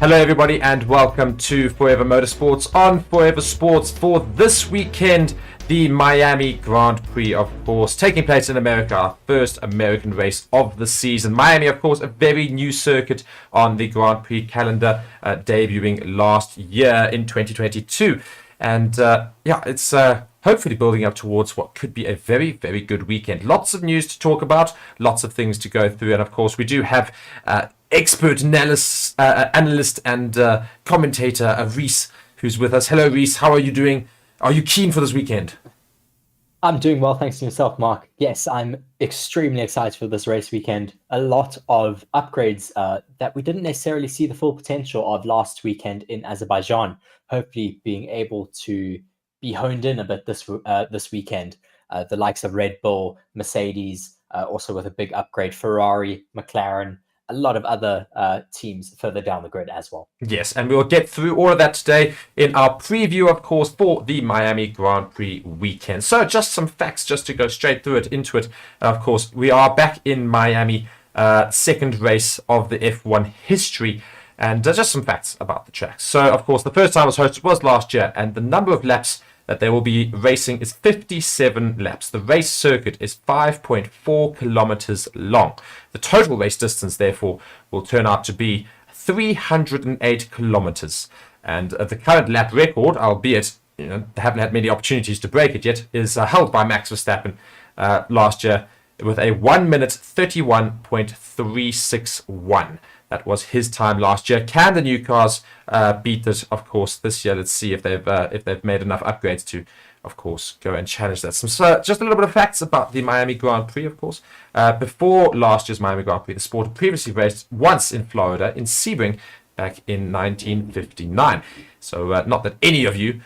Hello everybody and welcome to Forever Motorsports on Forever Sports for this weekend, the Miami Grand Prix, of course, taking place in America, our first American race of the season. Miami, of course, a very new circuit on the Grand Prix calendar, debuting last year in 2022. And it's hopefully building up towards what could be a very, very good weekend. Lots of news to talk about, lots of things to go through, and of course we do have expert analyst and commentator Reese, who's with us. Hello, Reese. How are you doing? Are you keen for this weekend? I'm doing well, thanks to yourself, Mark. Yes, I'm extremely excited for this race weekend. A lot of upgrades that we didn't necessarily see the full potential of last weekend in Azerbaijan. Hopefully being able to be honed in a bit this weekend. The likes of Red Bull, Mercedes, also with a big upgrade, Ferrari, McLaren, a lot of other teams further down the grid as well. Yes, and we'll get through all of that today in our preview, of course, for the Miami Grand Prix weekend. So just some facts just to go straight through into it. Of course, we are back in Miami, second race of the F1 history. And just some facts about the track. So, of course, the first time it was hosted was last year, and the number of laps that they will be racing is 57 laps. The race circuit is 5.4 kilometers long. The total race distance, therefore, will turn out to be 308 kilometers. And the current lap record, albeit they haven't had many opportunities to break it yet, is held by Max Verstappen last year with a 1 minute 31.361. That was his time last year. Can the new cars beat this? Of course, this year. Let's see if they've made enough upgrades to, of course, go and challenge that. So just a little bit of facts about the Miami Grand Prix, of course. Before last year's Miami Grand Prix, the sport had previously raced once in Florida, in Sebring, back in 1959. So not that any of you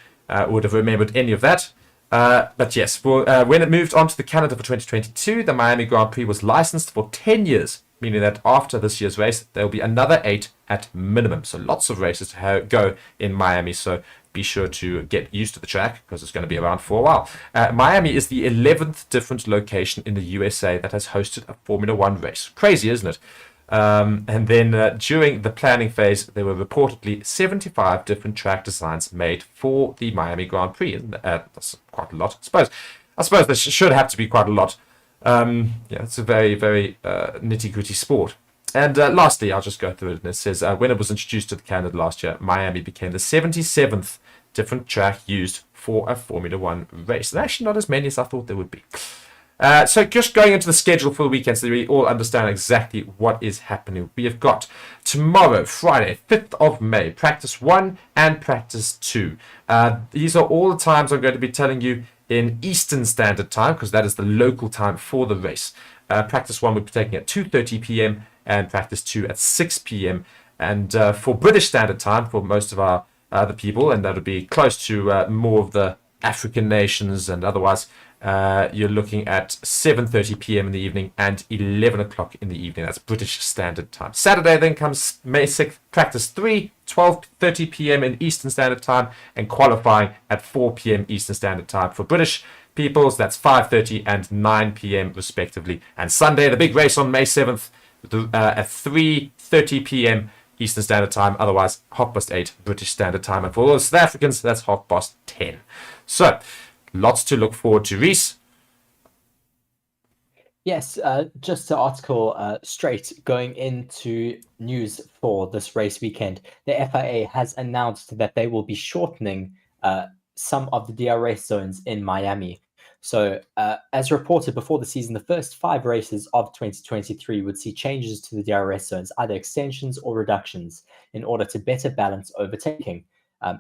would have remembered any of that. But yes, when it moved on to the calendar for 2022, the Miami Grand Prix was licensed for 10 years. Meaning that after this year's race, there will be another 8 at minimum. So lots of races to go in Miami. So be sure to get used to the track because it's going to be around for a while. Miami is the 11th different location in the USA that has hosted a Formula One race. Crazy, isn't it? And then during the planning phase, there were reportedly 75 different track designs made for the Miami Grand Prix. That's quite a lot, I suppose there should have to be quite a lot. It's a very, very nitty-gritty sport. And lastly, I'll just go through it. And it says, when it was introduced to the calendar last year, Miami became the 77th different track used for a Formula One race. And actually not as many as I thought there would be. So just going into the schedule for the weekend so that we all understand exactly what is happening. We have got tomorrow, Friday, 5th of May, practice 1 and practice 2. These are all the times I'm going to be telling you in Eastern Standard Time, because that is the local time for the race. Practice 1 will be taking at 2:30 p.m. and practice 2 at 6 p.m. And for British Standard Time, for most of our other people, and that would be close to more of the African nations and otherwise, you're looking at 7:30 p.m. in the evening and 11 o'clock in the evening. That's British Standard Time. Saturday then comes May 6th, practice 3, 12:30 p.m. in Eastern Standard Time, and qualifying at 4 p.m. Eastern Standard Time for British peoples. That's 5:30 and 9 p.m. respectively. And Sunday, the big race on May 7th at 3:30 p.m. Eastern Standard Time, otherwise 8:30 British Standard Time. And for all the South Africans, that's 10:30. So, lots to look forward to, Reese. Yes, just the article straight going into news for this race weekend. The FIA has announced that they will be shortening some of the DRS zones in Miami. So, as reported before the season, the first 5 races of 2023 would see changes to the DRS zones, either extensions or reductions, in order to better balance overtaking.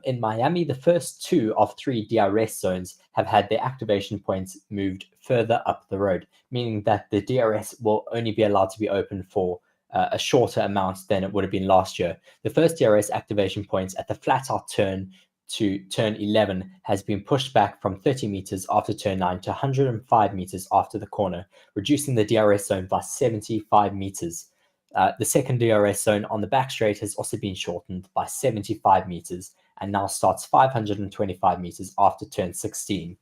In Miami, the first 2 of 3 DRS zones have had their activation points moved further up the road, meaning that the DRS will only be allowed to be open for a shorter amount than it would have been last year. The first DRS activation points at the flat-out turn to turn 11 has been pushed back from 30 meters after turn 9 to 105 meters after the corner, reducing the DRS zone by 75 meters. The second DRS zone on the back straight has also been shortened by 75 meters and now starts 525 meters after turn 16.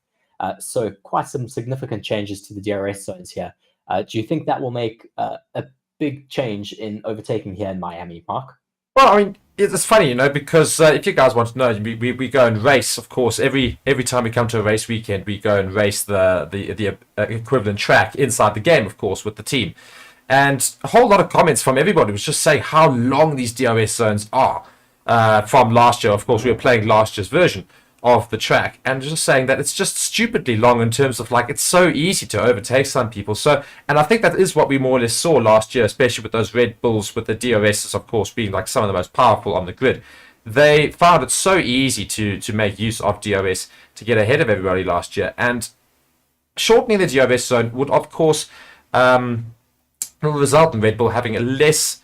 So quite some significant changes to the DRS zones here. Do you think that will make a big change in overtaking here in Miami, Mark? Well, I mean, it's funny, because if you guys want to know, we go and race. Of course, every time we come to a race weekend, we go and race the equivalent track inside the game, of course, with the team. And a whole lot of comments from everybody was just saying how long these DRS zones are from last year. Of course, we were playing last year's version of the track, and just saying that it's just stupidly long in terms of like it's so easy to overtake some people. So, and I think that is what we more or less saw last year, especially with those Red Bulls, with the DRSs, of course, being like some of the most powerful on the grid. They found it so easy to make use of DRS to get ahead of everybody last year, and shortening the DRS zone would, of course, will result in Red Bull having a less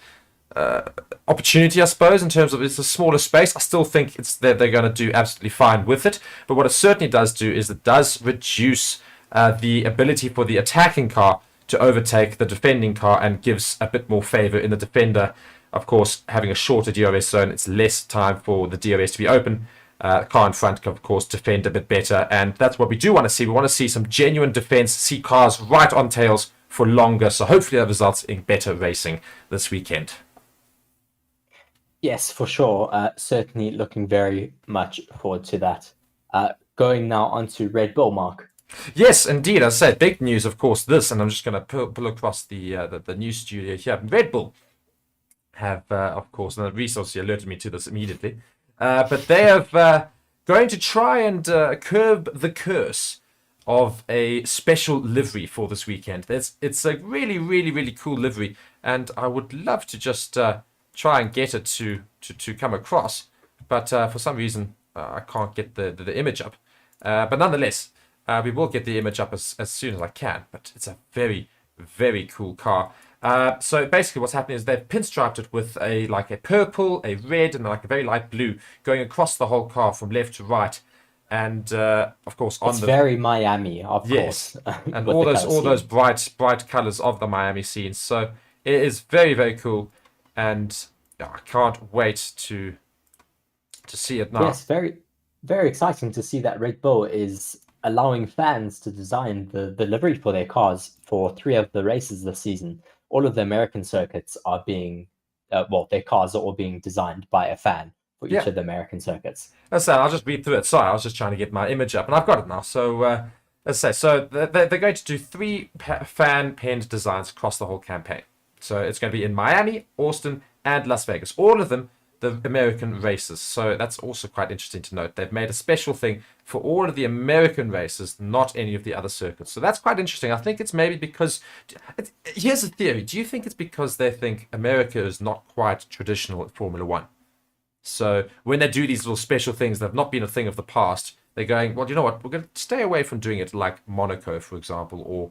opportunity, I suppose, in terms of it's a smaller space. I still think they're going to do absolutely fine with it. But what it certainly does do is it does reduce the ability for the attacking car to overtake the defending car and gives a bit more favor in the defender. Of course, having a shorter DRS zone, it's less time for the DRS to be open. Car in front can, of course, defend a bit better. And that's what we do want to see. We want to see some genuine defense, see cars right on tails for longer. So hopefully that results in better racing this weekend. Yes, for sure. Certainly looking very much forward to that. Going now on to Red Bull, Mark. Yes, indeed. As I said, big news, of course, this, and I'm just going to pull across the news studio here. Red Bull have, of course, and the resource alerted me to this immediately, but they have going to try and curb the curse of a special livery for this weekend. It's a really, really, really cool livery, and I would love to just try and get it to come across, but for some reason I can't get the image up. But nonetheless, we will get the image up as soon as I can. But it's a very, very cool car. So basically what's happening is they've pinstriped it with a purple, a red, and like a very light blue going across the whole car from left to right. And of course, it's very Miami, of course, and all those bright colors of the Miami scene. So it is very, very cool, and I can't wait to see it now. Yes, very, very exciting to see that Red Bull is allowing fans to design the livery for their cars for 3 of the races this season. All of the American circuits are being, their cars are all being designed by a fan for each of the American circuits. As I say, I'll just read through it. Sorry, I was just trying to get my image up, and I've got it now. So, as I say, so they're going to do 3 fan-penned designs across the whole campaign. So it's going to be in Miami, Austin, and Las Vegas. All of them, the American races. So that's also quite interesting to note. They've made a special thing for all of the American races, not any of the other circuits. So that's quite interesting. I think it's maybe because... Here's a theory. Do you think it's because they think America is not quite traditional at Formula One? So when they do these little special things that have not been a thing of the past, they're going, well, you know what? We're going to stay away from doing it like Monaco, for example, or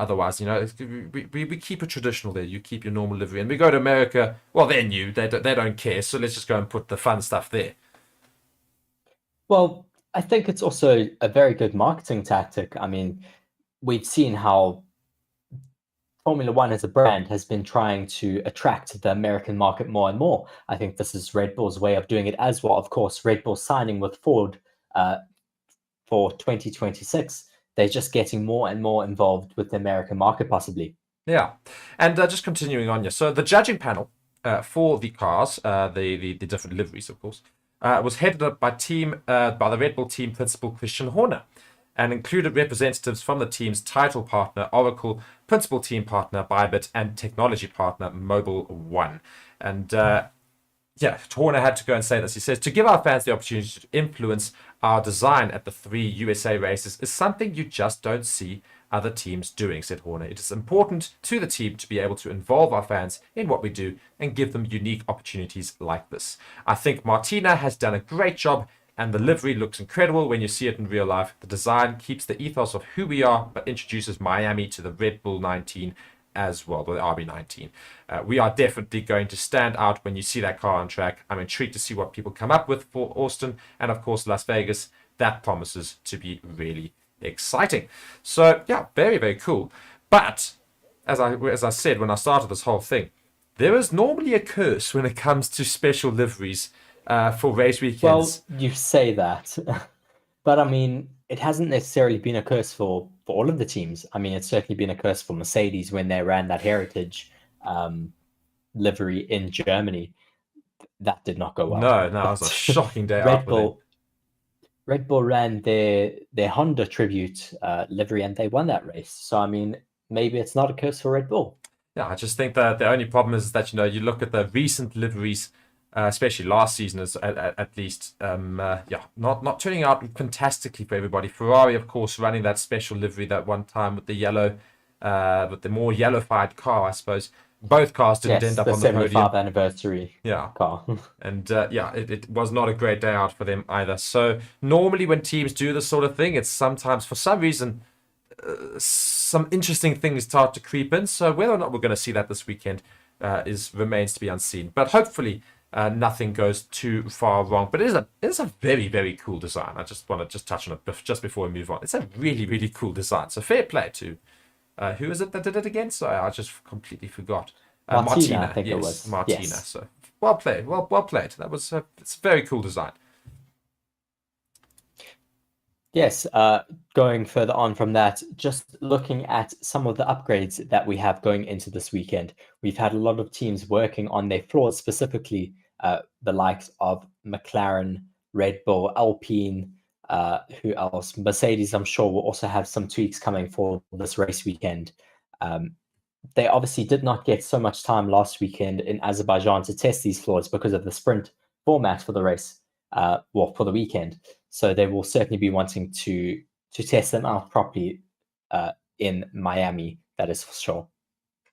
otherwise, we keep it traditional there. You keep your normal livery. And we go to America, well, they're new. They don't care. So let's just go and put the fun stuff there. Well, I think it's also a very good marketing tactic. I mean, we've seen how Formula One as a brand has been trying to attract the American market more and more. I think this is Red Bull's way of doing it as well. Of course, Red Bull signing with Ford for 2026. They're just getting more and more involved with the American market, possibly. Yeah, and just continuing on here. So the judging panel for the cars, the different liveries, of course, was headed up by the Red Bull team principal Christian Horner, and included representatives from the team's title partner Oracle, principal team partner Bybit, and technology partner Mobile One. And Horner had to go and say this. He says, to give our fans the opportunity to influence our design at the 3 USA races is something you just don't see other teams doing, said Horner. It is important to the team to be able to involve our fans in what we do and give them unique opportunities like this. I think Martina has done a great job, and the livery looks incredible when you see it in real life. The design keeps the ethos of who we are, but introduces Miami to the Red Bull 19 as well, the RB19. We are definitely going to stand out when you see that car on track. I'm intrigued to see what people come up with for Austin, and of course Las Vegas. That promises to be really exciting. So yeah, very, very cool. But as I said when I started this whole thing, there is normally a curse when it comes to special liveries for race weekends. Well, you say that, but I mean, it hasn't necessarily been a curse for all of the teams. I mean, it's certainly been a curse for Mercedes when they ran that heritage livery in Germany. that did not go well. No, that was a shocking day out for them. Red Bull ran their Honda tribute livery, and they won that race. So I mean, maybe it's not a curse for Red Bull. Yeah, I just think that the only problem is that you look at the recent liveries, especially last season, at least, not turning out fantastically for everybody. Ferrari, of course, running that special livery that one time with the yellow, with the more yellowified car, I suppose. Both cars didn't end up on the podium. 75th anniversary car. And it was not a great day out for them either. So normally when teams do this sort of thing, it's sometimes for some reason some interesting things start to creep in. So whether or not we're going to see that this weekend remains to be unseen. But hopefully nothing goes too far wrong. But it is a very, very cool design. I just want to touch on it just before we move on. It's a really, really cool design. So fair play to who is it that did it again? Sorry, I just completely forgot. Martina, I think it was. Martina. Yes. So well played. Well played. That was it's a very cool design. Yes, going further on from that, just looking at some of the upgrades that we have going into this weekend, we've had a lot of teams working on their floors, specifically the likes of McLaren, Red Bull, Alpine, who else? Mercedes, I'm sure, will also have some tweaks coming for this race weekend. They obviously did not get so much time last weekend in Azerbaijan to test these floors because of the sprint format for the race, for the weekend. So they will certainly be wanting to test them out properly in Miami. That is for sure.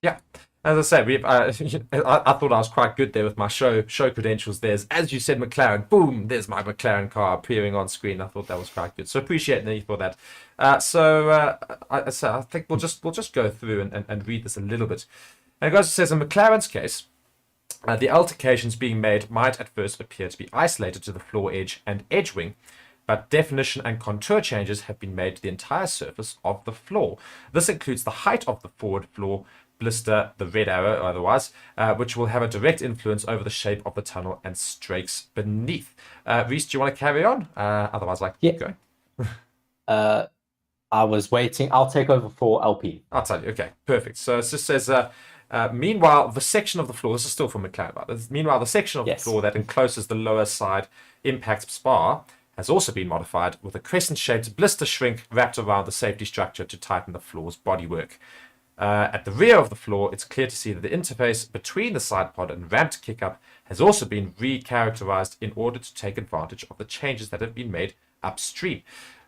Yeah, as I said, I thought I was quite good there with my show credentials. There's, as you said, McLaren. Boom! There's my McLaren car appearing on screen. I thought that was quite good. So appreciate Nate for that. I think we'll just go through and read this a little bit. And it goes, it says in McLaren's case, the altercations being made might at first appear to be isolated to the floor edge and edge wing, but definition and contour changes have been made to the entire surface of the floor. This includes the height of the forward floor blister, the red arrow or otherwise, which will have a direct influence over the shape of the tunnel and strakes beneath. Reese, do you want to carry on? Otherwise, keep going. I was waiting. I'll take over for LP. I'll tell you. Okay, perfect. So it just says, meanwhile, the section of the floor, this is still from McLaren, meanwhile, the section of the floor that encloses the lower side impact spar has also been modified with a crescent-shaped blister shrink wrapped around the safety structure to tighten the floor's bodywork. At the rear of the floor, it's clear to see that the interface between the side pod and ramped kick-up has also been re-characterized in order to take advantage of the changes that have been made upstream.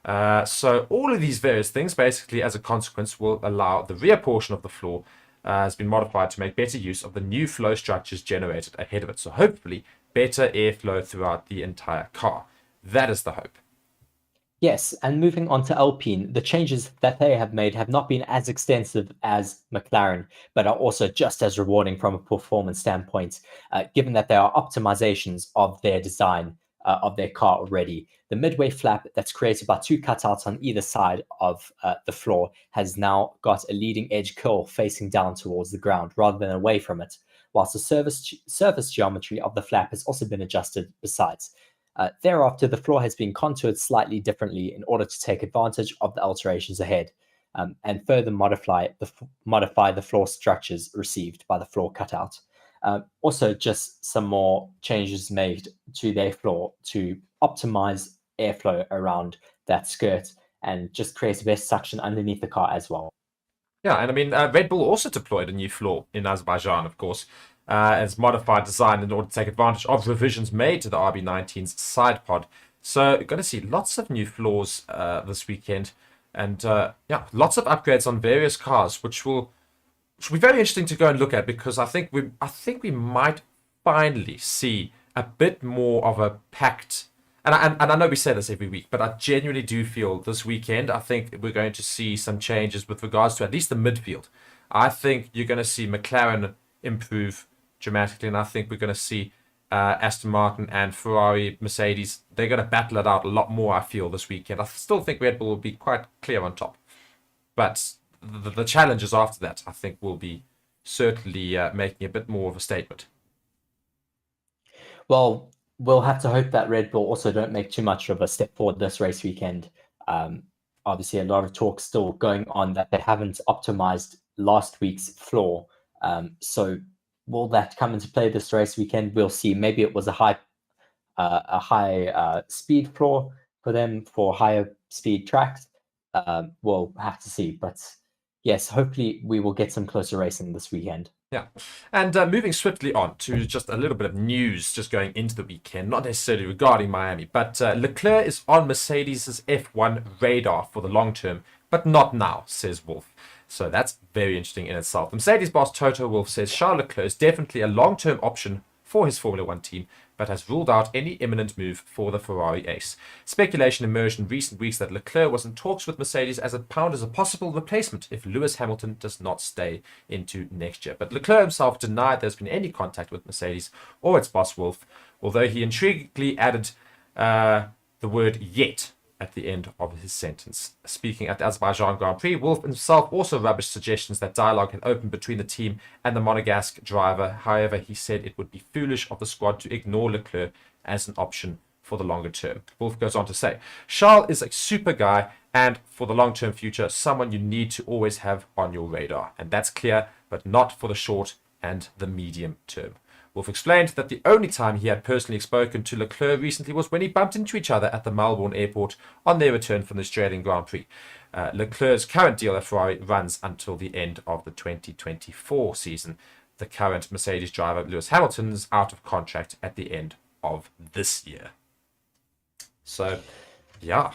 So all of these various things, basically, as a consequence, will allow the rear portion of the floor has been modified to make better use of the new flow structures generated ahead of it. So hopefully, better airflow throughout the entire car. That is the hope. Yes, and moving on to Alpine, the changes that they have made have not been as extensive as McLaren, but are also just as rewarding from a performance standpoint, given that there are optimizations of their design of their car already. The midway flap that's created by two cutouts on either side of the floor has now got a leading edge curl facing down towards the ground rather than away from it, whilst the surface geometry of the flap has also been adjusted besides. Thereafter, the floor has been contoured slightly differently in order to take advantage of the alterations ahead and further modify the floor structures received by the floor cutout. Also, just some more changes made to their floor to optimize airflow around that skirt and just create the best suction underneath the car as well. Yeah, and I mean, Red Bull also deployed a new floor in Azerbaijan, of course, as modified design in order to take advantage of revisions made to the RB19's side pod. So you're going to see lots of new floors this weekend, and lots of upgrades on various cars, which will be very interesting to go and look at, because I think we might finally see a bit more of a packed. And I know we say this every week, but I genuinely do feel this weekend, I think we're going to see some changes with regards to at least the midfield. I think you're going to see McLaren improve dramatically, and I think we're going to see Aston Martin and Ferrari, Mercedes, they're going to battle it out a lot more, I feel, this weekend. I still think Red Bull will be quite clear on top. But the challenges after that, I think, will be certainly making a bit more of a statement. Well, we'll have to hope that Red Bull also don't make too much of a step forward this race weekend. Obviously, a lot of talk still going on that they haven't optimized last week's floor. So will that come into play this race weekend? We'll see. Maybe it was a high speed floor for them for higher speed tracks. We'll have to see. But yes, hopefully we will get some closer racing this weekend. Yeah. And moving swiftly on to just a little bit of news just going into the weekend, not necessarily regarding Miami, but Leclerc is on Mercedes' F1 radar for the long term, but not now, says Wolff. So that's very interesting in itself. The Mercedes boss Toto Wolff says Charles Leclerc is definitely a long-term option for his Formula One team, but has ruled out any imminent move for the Ferrari ace. Speculation emerged in recent weeks that Leclerc was in talks with Mercedes as a possible replacement if Lewis Hamilton does not stay into next year. But Leclerc himself denied there's been any contact with Mercedes or its boss Wolff, although he intriguingly added the word yet at the end of his sentence. Speaking at the Azerbaijan Grand Prix, Wolff himself also rubbished suggestions that dialogue had opened between the team and the Monegasque driver. However, he said it would be foolish of the squad to ignore Leclerc as an option for the longer term. Wolff goes on to say, Charles is a super guy and for the long-term future, someone you need to always have on your radar. And that's clear, but not for the short and the medium term. Wolff explained that the only time he had personally spoken to Leclerc recently was when he bumped into each other at the Melbourne airport on their return from the Australian Grand Prix. Leclerc's current deal at Ferrari runs until the end of the 2024 season. The current Mercedes driver, Lewis Hamilton, is out of contract at the end of this year. So, yeah.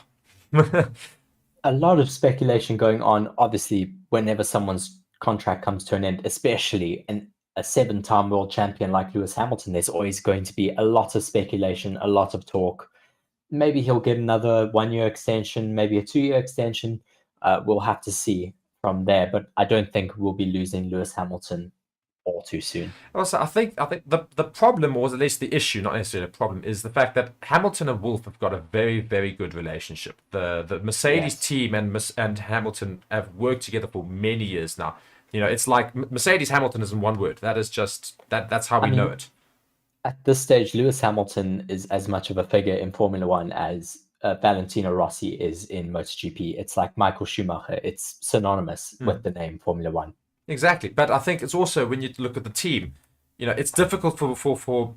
A lot of speculation going on, obviously, whenever someone's contract comes to an end, especially a 7-time world champion like Lewis Hamilton, there's always going to be a lot of speculation, a lot of talk. Maybe he'll get another 1-year extension, maybe a 2-year extension. We'll have to see from there, but I don't think we'll be losing Lewis Hamilton all too soon. Also, I think the problem, or at least the issue, not necessarily a problem, is the fact that Hamilton and Wolff have got a very, very good relationship. The Mercedes team and Hamilton have worked together for many years now. You know, it's like Mercedes Hamilton is in one word. That is just that's how we know it. At this stage, Lewis Hamilton is as much of a figure in Formula One as Valentino Rossi is in MotoGP. It's like Michael Schumacher. It's synonymous with the name Formula One. Exactly, but I think it's also when you look at the team, you know, it's difficult for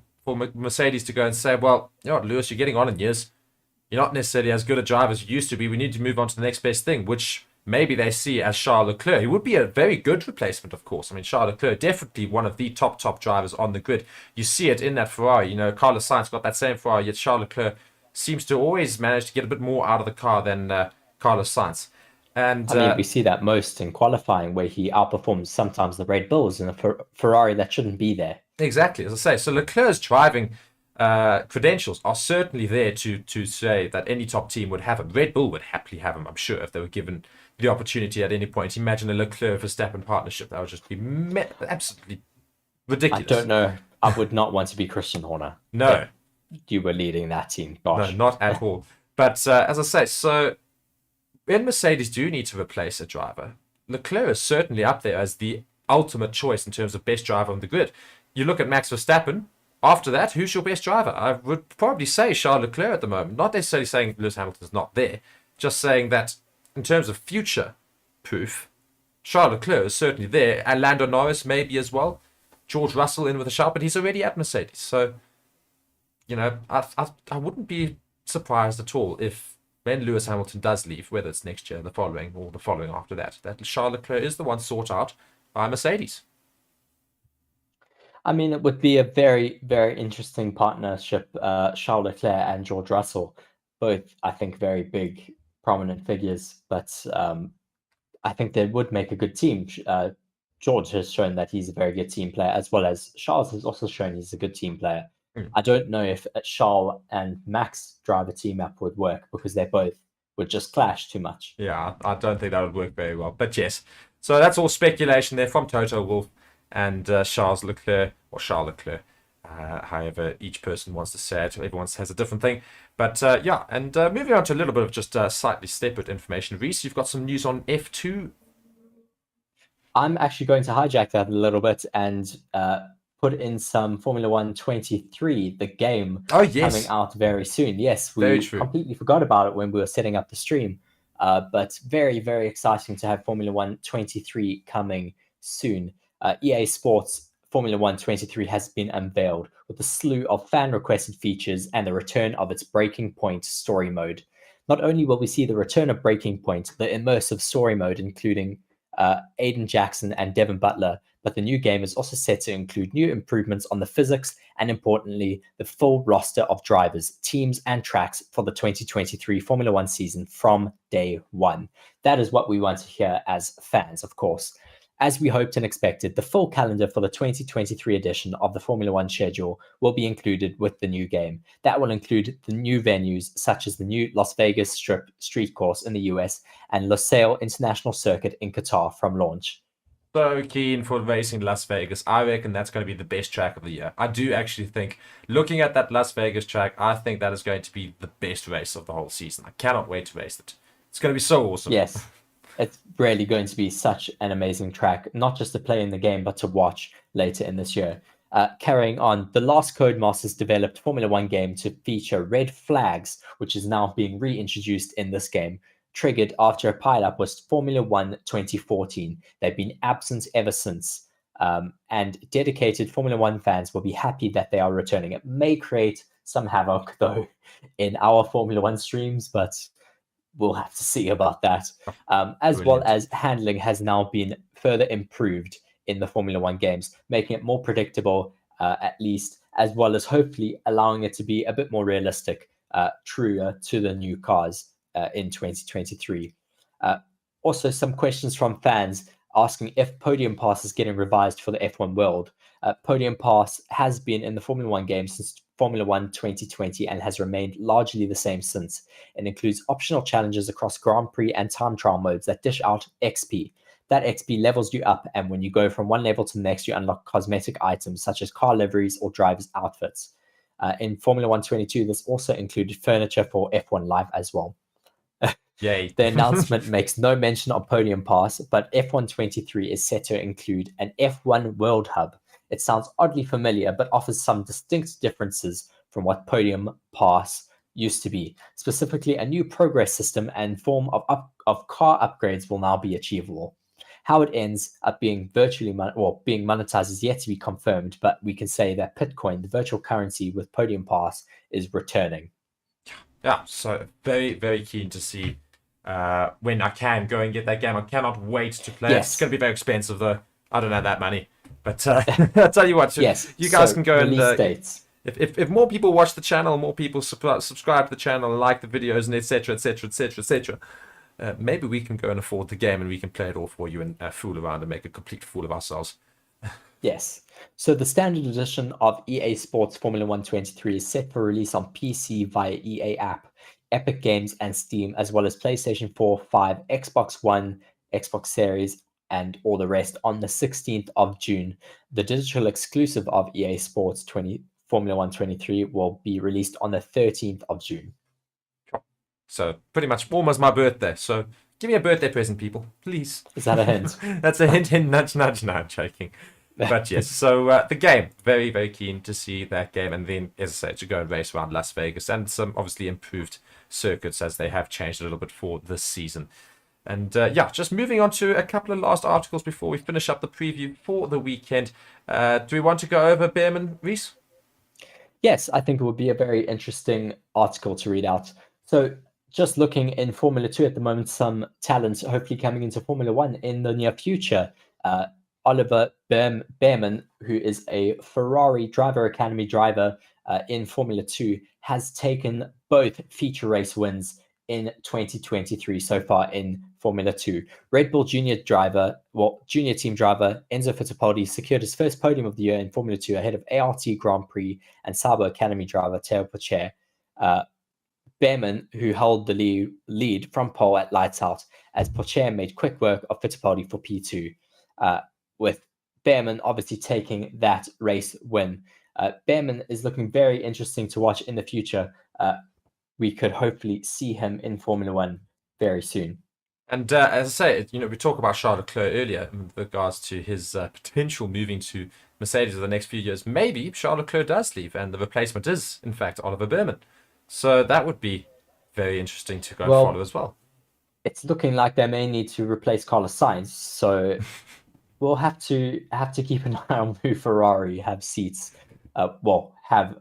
Mercedes to go and say, well, you know what, Lewis, you're getting on in years. You're not necessarily as good a driver as you used to be. We need to move on to the next best thing, which maybe they see as Charles Leclerc. He would be a very good replacement, of course. I mean, Charles Leclerc, definitely one of the top drivers on the grid. You see it in that Ferrari. You know, Carlos Sainz got that same Ferrari, yet Charles Leclerc seems to always manage to get a bit more out of the car than Carlos Sainz. And I mean, we see that most in qualifying, where he outperforms sometimes the Red Bulls in a Ferrari that shouldn't be there. Exactly, as I say. So Leclerc's driving credentials are certainly there to say that any top team would have him. Red Bull would happily have him, I'm sure, if they were given the opportunity at any point. Imagine a Leclerc-Verstappen partnership. That would just be absolutely ridiculous. I don't know. I would not want to be Christian Horner. No. You were leading that team. Gosh. No, not at all. But as I say, so when Mercedes do need to replace a driver, Leclerc is certainly up there as the ultimate choice in terms of best driver on the grid. You look at Max Verstappen. After that, who's your best driver? I would probably say Charles Leclerc at the moment. Not necessarily saying Lewis Hamilton's not there. Just saying that in terms of future proof, Charles Leclerc is certainly there. And Lando Norris maybe as well. George Russell in with a shout, but he's already at Mercedes. So, you know, I wouldn't be surprised at all if when Lewis Hamilton does leave, whether it's next year, the following, or the following after that Charles Leclerc is the one sought out by Mercedes. I mean, it would be a very, very interesting partnership, Charles Leclerc and George Russell. Both, I think, very big, prominent figures, but I think they would make a good team. George has shown that he's a very good team player, as well as Charles has also shown he's a good team player. I don't know if Charles and Max driver team up would work because they both would just clash too much. Yeah, I don't think that would work very well. But yes, so that's all speculation there from Toto Wolff and Charles Leclerc, or Charles Leclerc. However, each person wants to say it. Everyone has a different thing. But yeah, and moving on to a little bit of just slightly separate information. Reese, you've got some news on F2. I'm actually going to hijack that a little bit and put in some Formula 1 23, the game, coming out very soon. Yes, we completely forgot about it when we were setting up the stream. But very, very exciting to have Formula 1 23 coming soon. EA Sports Formula 1 23 has been unveiled with a slew of fan-requested features and the return of its Breaking Point story mode. Not only will we see the return of Breaking Point, the immersive story mode including Aiden Jackson and Devin Butler, but the new game is also set to include new improvements on the physics and, importantly, the full roster of drivers, teams, and tracks for the 2023 Formula One season from day one. That is what we want to hear as fans, of course. As we hoped and expected, the full calendar for the 2023 edition of the Formula One schedule will be included with the new game. That will include the new venues, such as the new Las Vegas Strip street course in the US and Losail International Circuit in Qatar from launch. So keen for racing Las Vegas. I reckon that's going to be the best track of the year. I do actually think, looking at that Las Vegas track, I think that is going to be the best race of the whole season. I cannot wait to race it. It's going to be so awesome. Yes. It's really going to be such an amazing track, not just to play in the game, but to watch later in this year. Carrying on, the last Codemasters developed Formula One game to feature red flags, which is now being reintroduced in this game, triggered after a pileup was Formula One 2014. They've been absent ever since, and dedicated Formula One fans will be happy that they are returning. It may create some havoc, though, in our Formula One streams, but we'll have to see about that. As well as handling has now been further improved in the Formula One games, making it more predictable, at least, as well as hopefully allowing it to be a bit more realistic, truer to the new cars in 2023. Also, some questions from fans asking if Podium Pass is getting revised for the F1 World. Podium Pass has been in the Formula One game since Formula One 2020 and has remained largely the same since. It includes optional challenges across Grand Prix and time trial modes that dish out XP. That XP levels you up, and when you go from one level to the next, you unlock cosmetic items such as car liveries or drivers' outfits. In Formula One 22, this also included furniture for F1 Live as well. Yay. The announcement makes no mention of Podium Pass, but F1 23 is set to include an F1 World Hub. It sounds oddly familiar, but offers some distinct differences from what Podium Pass used to be. Specifically, a new progress system and form of car upgrades will now be achievable. How it ends up being being monetized is yet to be confirmed, but we can say that Bitcoin, the virtual currency with Podium Pass, is returning. Yeah, so very, very keen to see when I can go and get that game. I cannot wait to play it. It's going to be very expensive, though. I don't have that money. But I'll tell you what, you guys can go and... If more people watch the channel, more people subscribe to the channel, like the videos, and etc., etc., etc., etc., maybe we can go and afford the game and we can play it all for you and fool around and make a complete fool of ourselves. Yes. So the standard edition of EA Sports Formula One 23 is set for release on PC via EA app, Epic Games, and Steam, as well as PlayStation 4, 5, Xbox One, Xbox Series, and all the rest on the 16th of June. The digital exclusive of EA Sports Formula One 23 will be released on the 13th of June. So pretty much almost my birthday. So give me a birthday present, people, please. Is that a hint? That's a hint, nudge, nudge. No, I'm joking. But yes, so the game, very, very keen to see that game. And then, as I say, to go and race around Las Vegas and some obviously improved circuits as they have changed a little bit for this season. And yeah, just moving on to a couple of last articles before we finish up the preview for the weekend. Do we want to go over Behrman, Reese? Yes, I think it would be a very interesting article to read out. So just looking in Formula 2 at the moment, some talent hopefully coming into Formula 1 in the near future. Oliver Behrman, who is a Ferrari Driver Academy driver in Formula 2, has taken both feature race wins in 2023 so far in Formula 2. Red Bull junior team driver Enzo Fittipaldi secured his first podium of the year in Formula 2 ahead of ART Grand Prix and Sauber Academy driver Teo Pourchaire. Behrman, who held the lead from pole at lights out, as Pourchaire made quick work of Fittipaldi for P2, with Behrman obviously taking that race win. Behrman is looking very interesting to watch in the future. We could hopefully see him in Formula 1 very soon. And as I say, we talked about Charles Leclerc earlier in regards to his potential moving to Mercedes in the next few years. Maybe Charles Leclerc does leave and the replacement is, in fact, Oliver Behrman. So that would be very interesting to go and follow as well. It's looking like they may need to replace Carlos Sainz. So we'll have to keep an eye on who Ferrari have seats. Have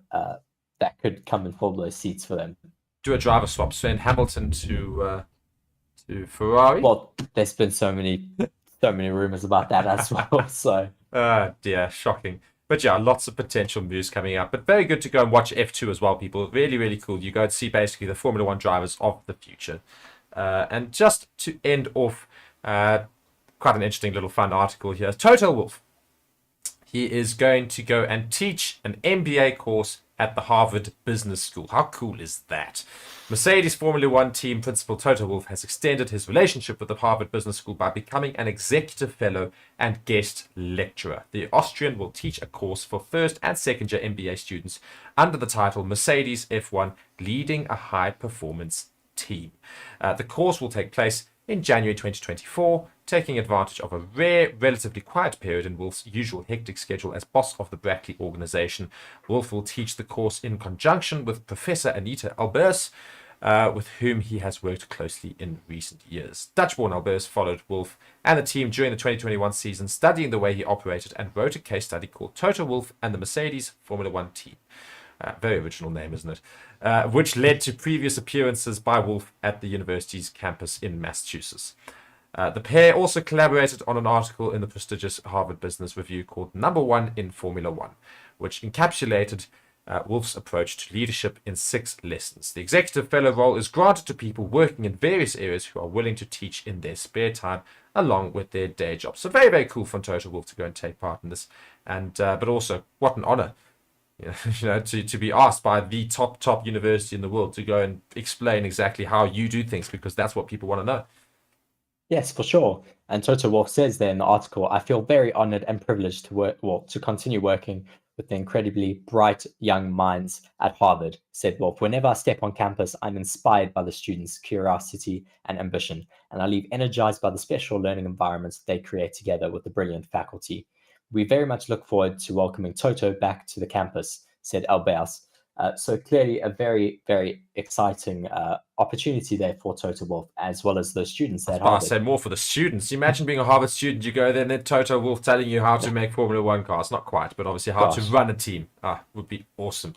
that could come and fill those seats for them. Do a driver swap, send Hamilton to Ferrari. Well, there's been so many rumors about that as well. So Dear, shocking. But yeah, lots of potential moves coming up. But very good to go and watch F2 as well, people. Really, really cool. You go and see basically the Formula One drivers of the future. And just to end off, quite an interesting little fun article here. Toto Wolff. He is going to go and teach an MBA course at the Harvard Business School. How cool is that? Mercedes Formula One team principal Toto Wolff has extended his relationship with the Harvard Business School by becoming an executive fellow and guest lecturer. The Austrian will teach a course for first and second year MBA students under the title Mercedes F1 Leading a High Performance Team. The course will take place in January 2024, taking advantage of a rare, relatively quiet period in Wolff's usual hectic schedule as boss of the Brackley organization. Wolff will teach the course in conjunction with Professor Anita Albers, with whom he has worked closely in recent years. Dutch-born Albers followed Wolff and the team during the 2021 season, studying the way he operated, and wrote a case study called Toto Wolff and the Mercedes Formula One team. Very original name, isn't it? Which led to previous appearances by Wolff at the university's campus in Massachusetts. The pair also collaborated on an article in the prestigious Harvard Business Review called Number One in Formula One, which encapsulated Wolff's approach to leadership in 6 lessons. The executive fellow role is granted to people working in various areas who are willing to teach in their spare time along with their day job. So very, very cool from Toto Wolff to go and take part in this. And but also, what an honor. To be asked by the top university in the world to go and explain exactly how you do things, because that's what people want to know. yes, for sure. And Toto Wolff says there in the article, I feel very honored and privileged to continue working with the incredibly bright young minds at Harvard, said Wolff. Whenever I step on campus, I'm inspired by the students' curiosity and ambition, and I leave energized by the special learning environments they create together with the brilliant faculty. We very much look forward to welcoming Toto back to the campus, said Albers. So clearly a very, very exciting opportunity there for Toto Wolff, as well as the students at Harvard. I say more for the students. Imagine being a Harvard student, you go there and then Toto Wolff telling you how to make Formula One cars. Not quite, but obviously how to run a team. Would be awesome.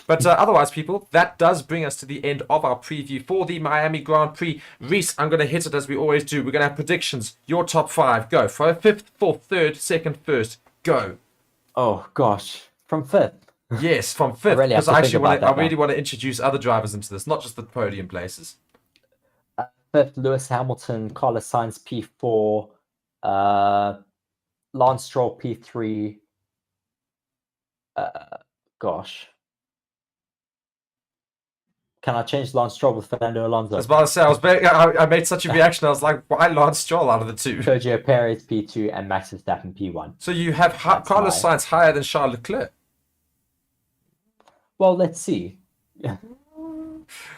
But otherwise, people, that does bring us to the end of our preview for the Miami Grand Prix. Reese, I'm going to hit it as we always do. We're going to have predictions. Your top 5. Go. For 5th, 4th, 3rd, 2nd, 1st. Go. Oh, gosh. From 5th? Yes, from 5th. Because I really want to introduce other drivers into this, not just the podium places. 5th, Lewis Hamilton, Carlos Sainz P4, Lance Stroll P3. Gosh. Can I change Lance Stroll with Fernando Alonso? I was about to say, I made such a reaction. I was like, why Lance Stroll out of the 2? Sergio Perez P2 and Max Verstappen P1. So you have Carlos Sainz higher than Charles Leclerc? Well, let's see.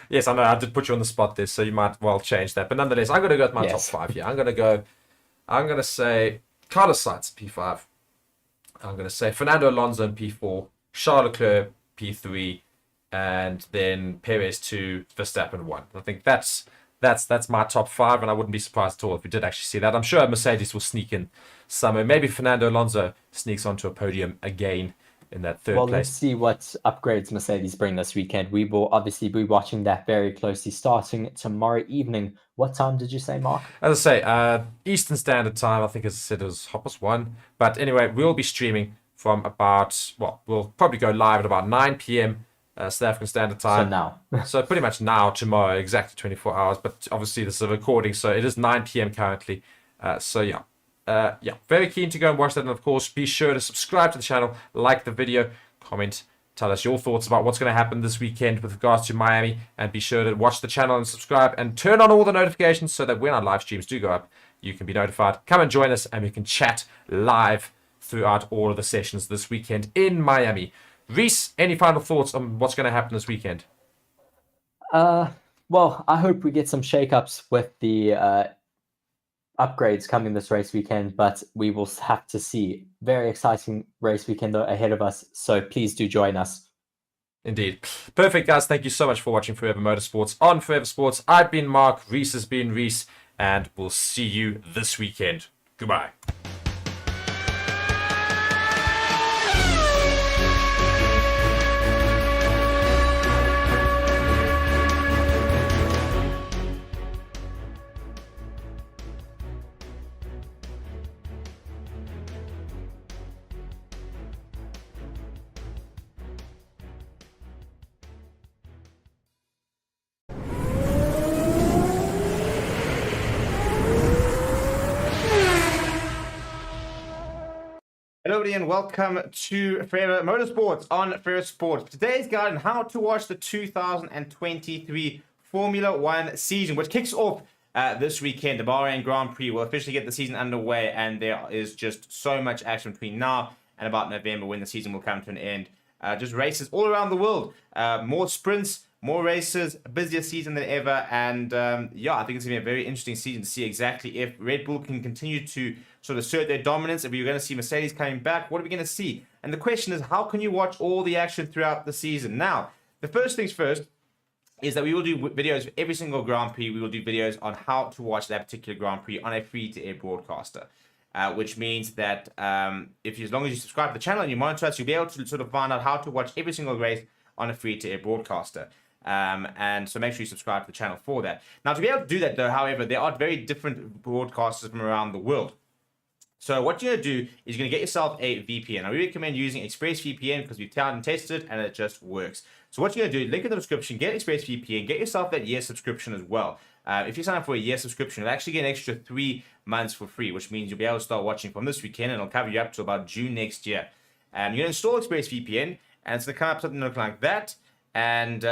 Yes, I know, I did put you on the spot there, so you might well change that. But nonetheless, I'm going to go with my top 5 here. I'm going to say Carlos Sainz P5. I'm going to say Fernando Alonso in P4, Charles Leclerc P3, and then Perez 2, Verstappen 1. I think that's my top 5, and I wouldn't be surprised at all if we did actually see that. I'm sure Mercedes will sneak in somewhere. Maybe Fernando Alonso sneaks onto a podium again in that 3rd place. Well, let's see what upgrades Mercedes bring this weekend. We will obviously be watching that very closely starting tomorrow evening. What time did you say, Mark? As I say, Eastern Standard Time. I think, as I said, it was 1:30. But anyway, we'll be streaming from about, we'll probably go live at about 9 p.m. South African Standard Time. So now. So pretty much now, tomorrow, exactly 24 hours. But obviously this is a recording, so it is 9 p.m. currently. Very keen to go and watch that. And of course, be sure to subscribe to the channel, like the video, comment, tell us your thoughts about what's going to happen this weekend with regards to Miami. And be sure to watch the channel and subscribe and turn on all the notifications so that when our live streams do go up, you can be notified. Come and join us and we can chat live throughout all of the sessions this weekend in Miami. Reese, any final thoughts on what's going to happen this weekend? Well, I hope we get some shakeups with the upgrades coming this race weekend, but we will have to see. Very exciting race weekend ahead of us, so please do join us. Indeed. Perfect, guys. Thank you so much for watching Forever Motorsports on Forever Sports. I've been Mark, Reese has been Reese, and we'll see you this weekend. Goodbye. Hello everybody and welcome to Forever Motorsports on Forever Sports. Today's guide on how to watch the 2023 Formula One season, which kicks off this weekend. The Bahrain Grand Prix will officially get the season underway, and there is just so much action between now and about November when the season will come to an end. Just races all around the world, more sprints, more races, a busier season than ever, and yeah, I think it's going to be a very interesting season to see exactly if Red Bull can continue to sort of assert their dominance, if we're going to see Mercedes coming back, what are we going to see? And the question is, how can you watch all the action throughout the season? Now, the first things first is that we will do videos for every single Grand Prix. We will do videos on how to watch that particular Grand Prix on a free-to-air broadcaster. Which means that as long as you subscribe to the channel and you monitor us, you'll be able to sort of find out how to watch every single race on a free-to-air broadcaster. And so make sure you subscribe to the channel for that. Now, to be able to do that, though, however, there are very different broadcasters from around the world. So what you're going to do is you're going to get yourself a VPN. I recommend using ExpressVPN because we've tried and tested it and it just works. So what you're going to do, link in the description, get ExpressVPN, get yourself that year subscription as well. If you sign up for a year subscription, you'll actually get an extra 3 months for free, which means you'll be able to start watching from this weekend and it'll cover you up to about June next year. You're going to install ExpressVPN and it's going to come up something look like that. And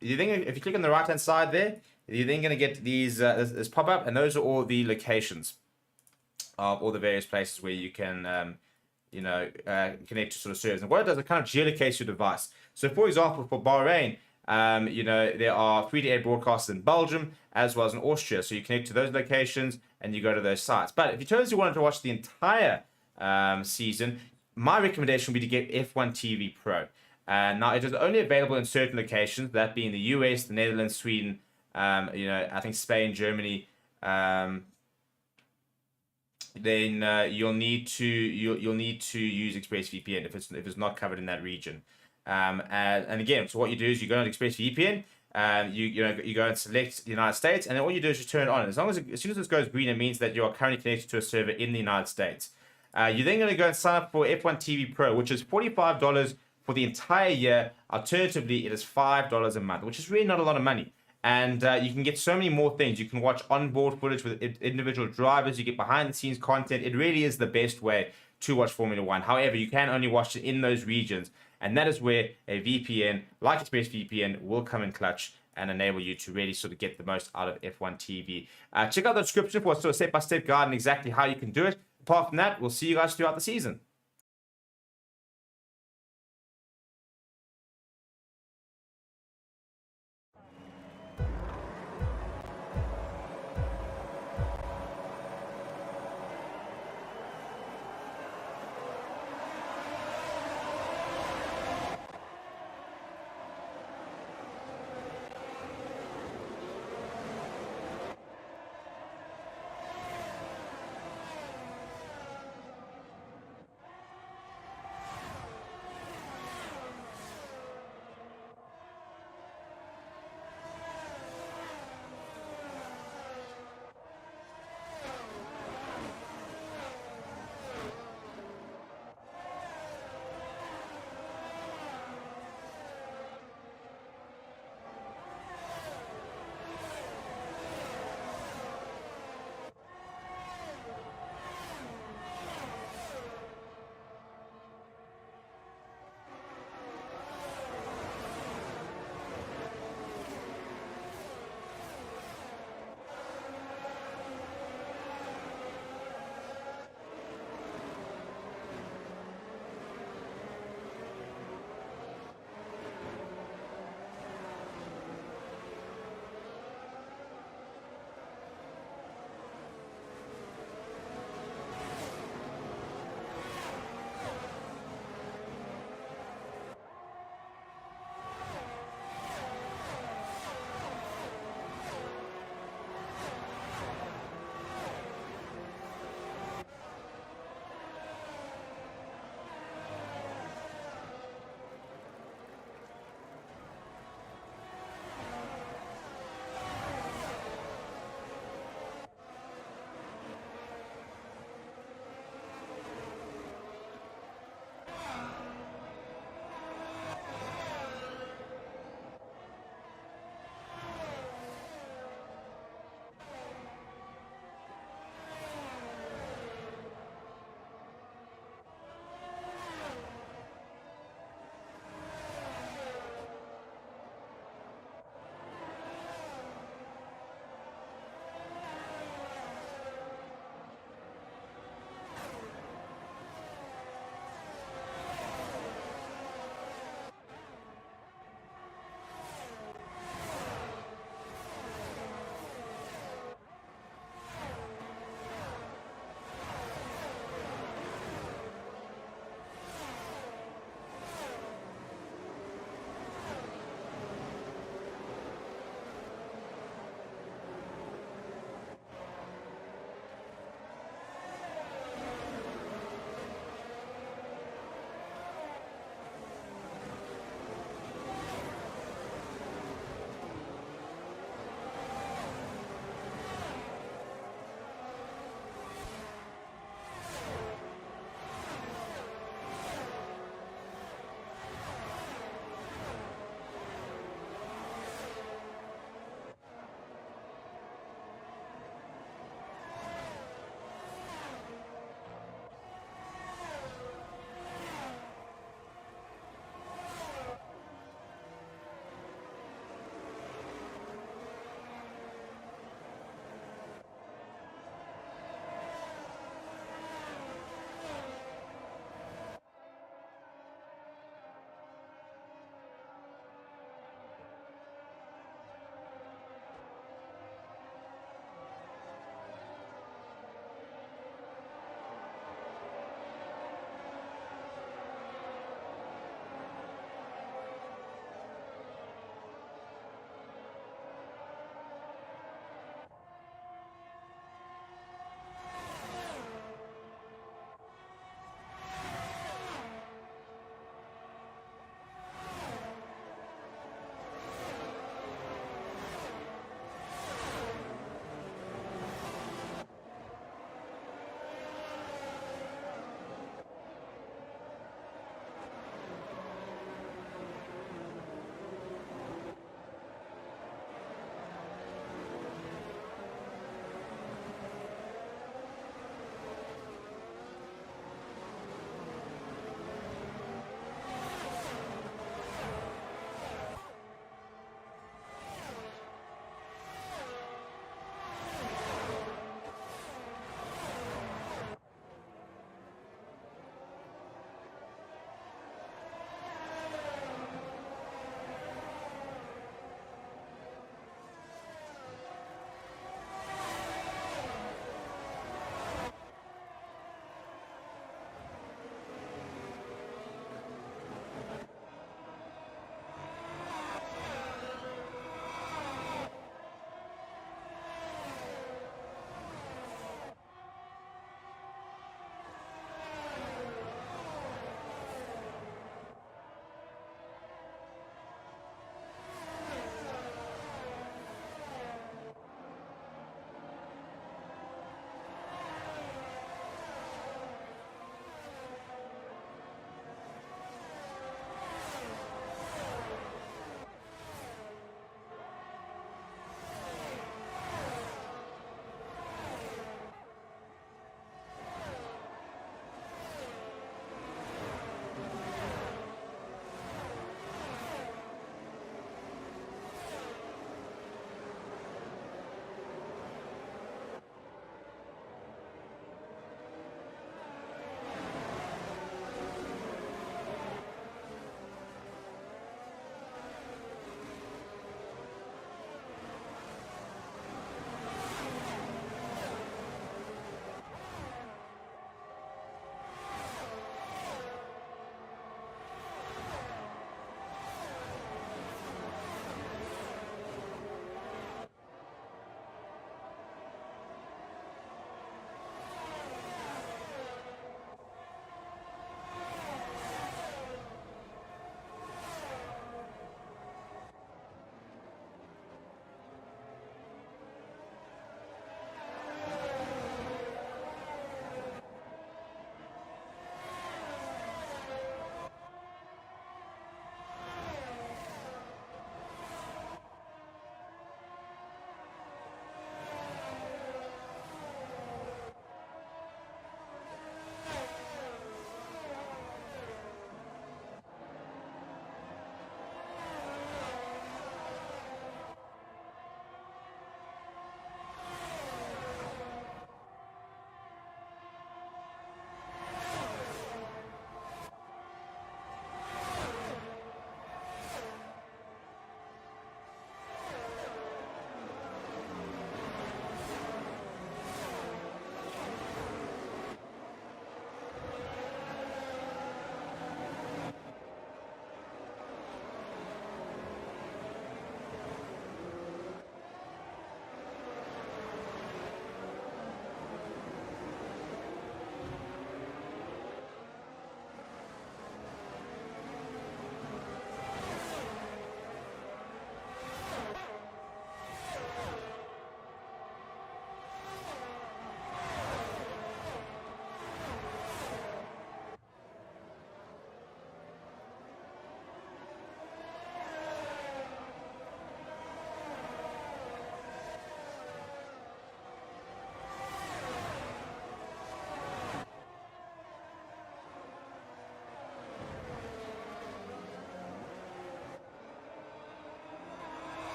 you think if you click on the right hand side there, you're then going to get these this pop up, and those are all the locations of all the various places where you can connect to sort of servers. And what it does, it kind of geolocates your device. So for example, for Bahrain, there are free-to-air broadcasts in Belgium as well as in Austria. So you connect to those locations and you go to those sites. But if you totally wanted to watch the entire season, my recommendation would be to get F1 TV Pro. Now, it is only available in certain locations, that being the US, the Netherlands, Sweden, I think Spain, Germany. Then you'll need to use ExpressVPN if it's not covered in that region. And again, so what you do is you go on ExpressVPN, you go and select the United States, and then all you do is you turn it on. As soon as this goes green, it means that you are currently connected to a server in the United States. You're then going to go and sign up for F1 TV Pro, which is $45 for the entire year. Alternatively, it is $5 a month, which is really not a lot of money. And you can get so many more things. You can watch onboard footage with individual drivers. You get behind-the-scenes content. It really is the best way to watch Formula One. However, you can only watch it in those regions. And that is where a VPN, like ExpressVPN, will come in clutch and enable you to really sort of get the most out of F1 TV. Check out the description for a sort of step-by-step guide on exactly how you can do it. Apart from that, we'll see you guys throughout the season.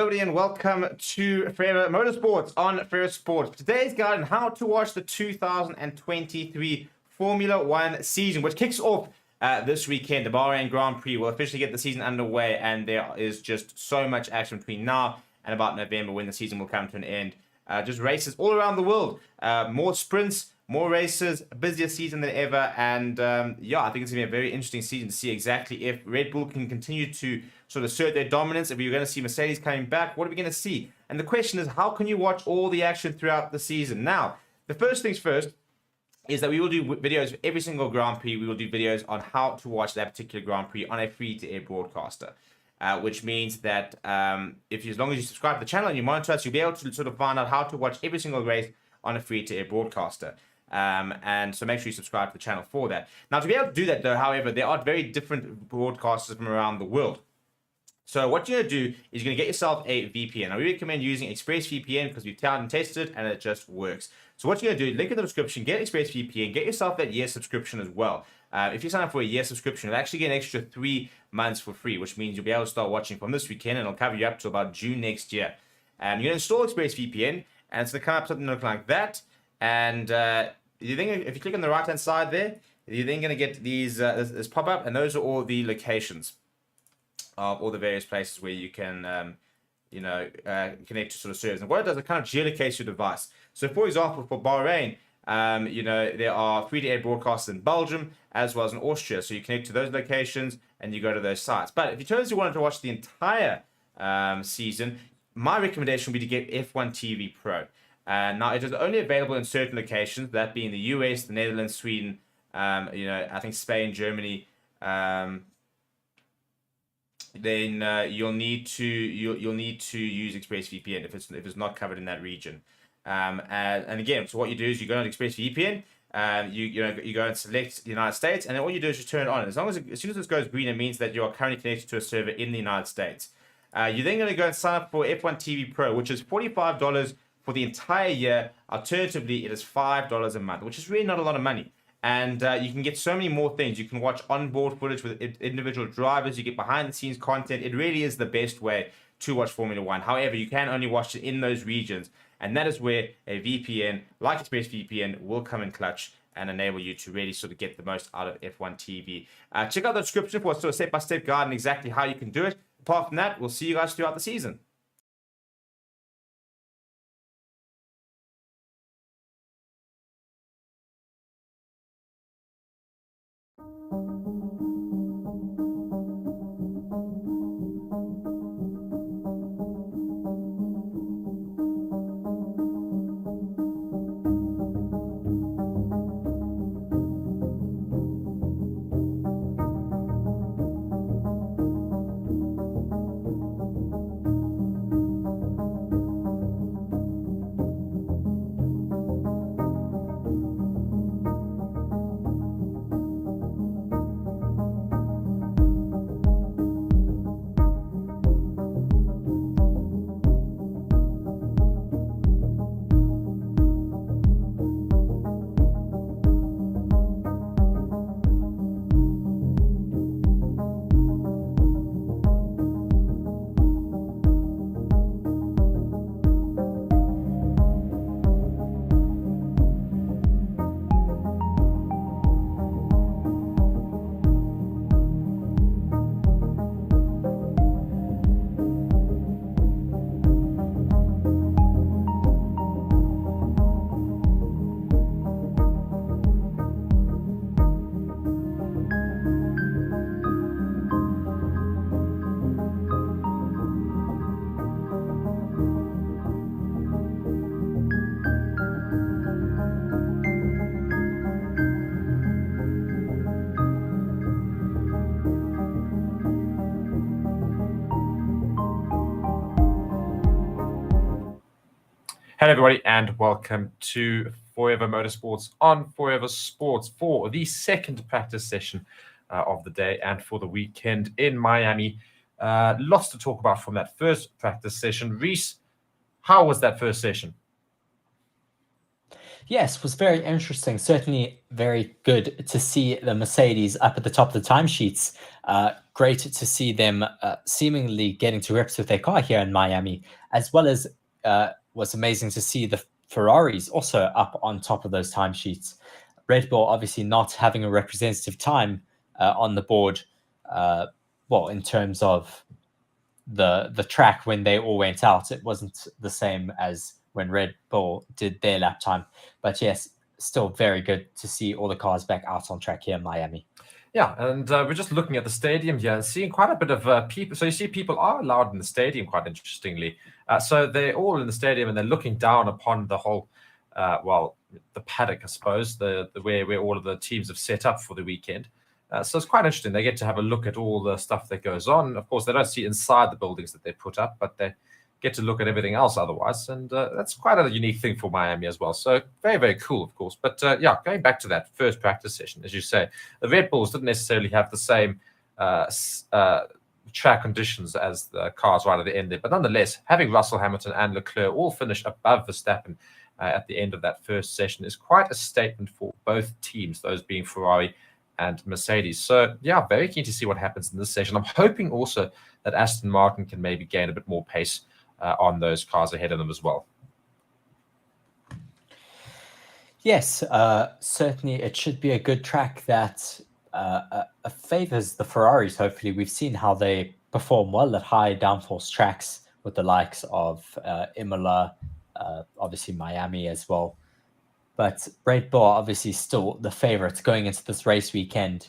everybody, and welcome to Forever Motorsports on Forever Sports. Today's guide on how to watch the 2023 Formula One season, which kicks off this weekend. The Bahrain Grand Prix will officially get the season underway, and there is just so much action between now and about November when the season will come to an end. Just races all around the world, more sprints, more races, a busier season than ever, and yeah, I think it's going to be a very interesting season to see exactly if Red Bull can continue to sort of assert their dominance, if we're going to see Mercedes coming back, what are we going to see? And the question is, how can you watch all the action throughout the season? Now, the first things first is that we will do videos for every single Grand Prix. We will do videos on how to watch that particular Grand Prix on a free-to-air broadcaster. Which means that as long as you subscribe to the channel and you monitor us, you'll be able to sort of find out how to watch every single race on a free-to-air broadcaster. And so make sure you subscribe to the channel for that. Now, to be able to do that, though, however, there are very different broadcasters from around the world. So what you're going to do is you're going to get yourself a VPN. Now, we recommend using ExpressVPN because we've tried and tested it, and it just works. So what you're going to do, link in the description, get ExpressVPN, get yourself that year subscription as well. If you sign up for a year subscription, you'll actually get an extra 3 months for free, which means you'll be able to start watching from this weekend, and it'll cover you up to about June next year. You're going to install ExpressVPN, and it's going to come up something like that. And you think if you click on the right-hand side there, you're then going to get these this pop-up, and those are all the locations of all the various places where you can, connect to sort of servers. And what it does, it kind of geolocates your device. So, for example, for Bahrain, there are free-to-air broadcasts in Belgium as well as in Austria. So you connect to those locations and you go to those sites. But if you totally wanted to watch the entire season, my recommendation would be to get F1 TV Pro. Now, it is only available in certain locations, that being the US, the Netherlands, Sweden, I think Spain, Germany. Then you'll need to use ExpressVPN if it's not covered in that region. And again, so what you do is you go on ExpressVPN, you go and select the United States, and then all you do is you turn it on. As soon as this goes green, it means that you are currently connected to a server in the United States. You're then going to go and sign up for F1 TV Pro, which is $45 for the entire year. Alternatively, it is $5 a month, which is really not a lot of money. And you can get so many more things. You can watch onboard footage with individual drivers. You get behind-the-scenes content. It really is the best way to watch Formula One. However, you can only watch it in those regions. And that is where a VPN, like ExpressVPN, will come in clutch and enable you to really sort of get the most out of F1 TV. Check out the description for a sort of step-by-step guide on exactly how you can do it. Apart from that, we'll see you guys throughout the season. Hello, everybody, and welcome to Forever Motorsports on Forever Sports for the second practice session of the day and for the weekend in Miami. Lots to talk about from that first practice session. Reese, how was that first session? Yes, was very interesting. Certainly very good to see the Mercedes up at the top of the timesheets. Great to see them seemingly getting to grips with their car here in Miami, as well as was amazing to see the Ferraris also up on top of those timesheets. Red Bull obviously not having a representative time on the board, well, in terms of the track when they all went out. It wasn't the same as when Red Bull did their lap time. But yes, still very good to see all the cars back out on track here in Miami. Yeah, and we're just looking at the stadium here and seeing quite a bit of people. So you see people are allowed in the stadium, quite interestingly. So they're all in the stadium and they're looking down upon the whole, well, the paddock, I suppose, the where all of the teams have set up for the weekend. So it's quite interesting. They get to have a look at all the stuff that goes on. Of course, they don't see inside the buildings that they put up, but they get to look at everything else otherwise. And that's quite a unique thing for Miami as well. So very, very cool, of course. But yeah, going back to that first practice session, as you say, the Red Bulls didn't necessarily have the same track conditions as the cars right at the end there. But nonetheless, having Russell, Hamilton and Leclerc all finish above Verstappen at the end of that first session is quite a statement for both teams, those being Ferrari and Mercedes. So yeah, very keen to see what happens in this session. I'm hoping also that Aston Martin can maybe gain a bit more pace on those cars ahead of them as well. Yes, certainly it should be a good track that favors the Ferraris. Hopefully, we've seen how they perform well at high downforce tracks with the likes of Imola, obviously Miami as well. But Red Bull obviously still the favorites going into this race weekend.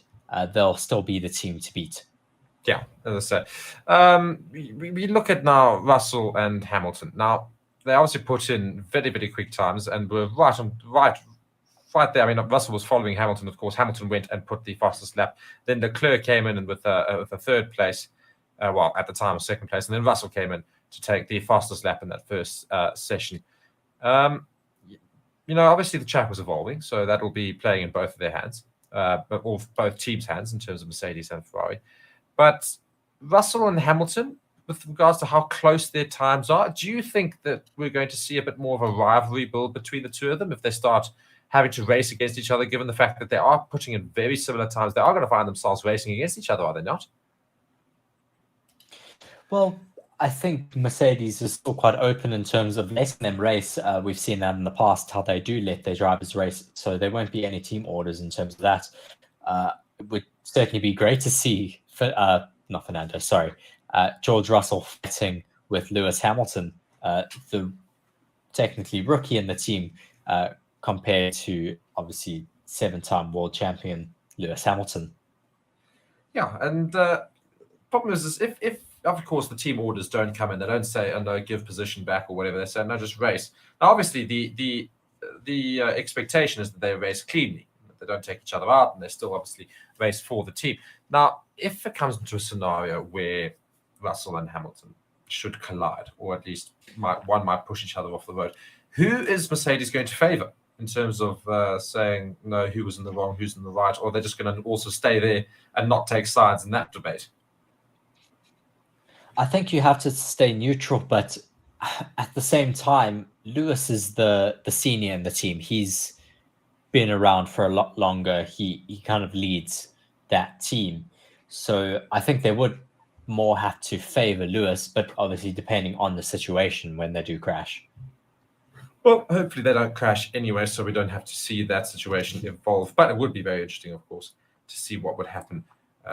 They'll still be the team to beat. Yeah, as I said, we look at now Russell and Hamilton. Now they obviously put in very, very quick times and were right there. I mean, Russell was following Hamilton, of course. Hamilton went and put the fastest lap. Then Leclerc came in with a third place, well, at the time, a second place, and then Russell came in to take the fastest lap in that first session. You know, obviously the track was evolving, so that will be playing in both of their hands, or both teams' hands in terms of Mercedes and Ferrari. But Russell and Hamilton, with regards to how close their times are, do you think that we're going to see a bit more of a rivalry build between the two of them if they start having to race against each other, given the fact that they are putting in very similar times? They are going to find themselves racing against each other, are they not? Well, I think Mercedes is still quite open in terms of letting them race. We've seen that in the past, how they do let their drivers race. So there won't be any team orders in terms of that. It would certainly be great to see, not Fernando, sorry, George Russell fighting with Lewis Hamilton, the technically rookie in the team, compared to obviously 7-time world champion Lewis Hamilton. Yeah, and problem is if of course the team orders don't come in, they don't say, oh no, give position back or whatever. They say, no, just race. Now, obviously, the expectation is that they race cleanly, that they don't take each other out, and they still obviously race for the team. Now, if it comes into a scenario where Russell and Hamilton should collide, or at least one might push each other off the road, who is Mercedes going to favor in terms of saying, no, who was in the wrong, who's in the right, or they're just going to also stay there and not take sides in that debate? I think you have to stay neutral, but at the same time, Lewis is the senior in the team. He's been around for a lot longer. He kind of leads that team. So I think they would more have to favor Lewis, but obviously depending on the situation when they do crash. Well, hopefully they don't crash anyway, so we don't have to see that situation evolve. But it would be very interesting, of course, to see what would happen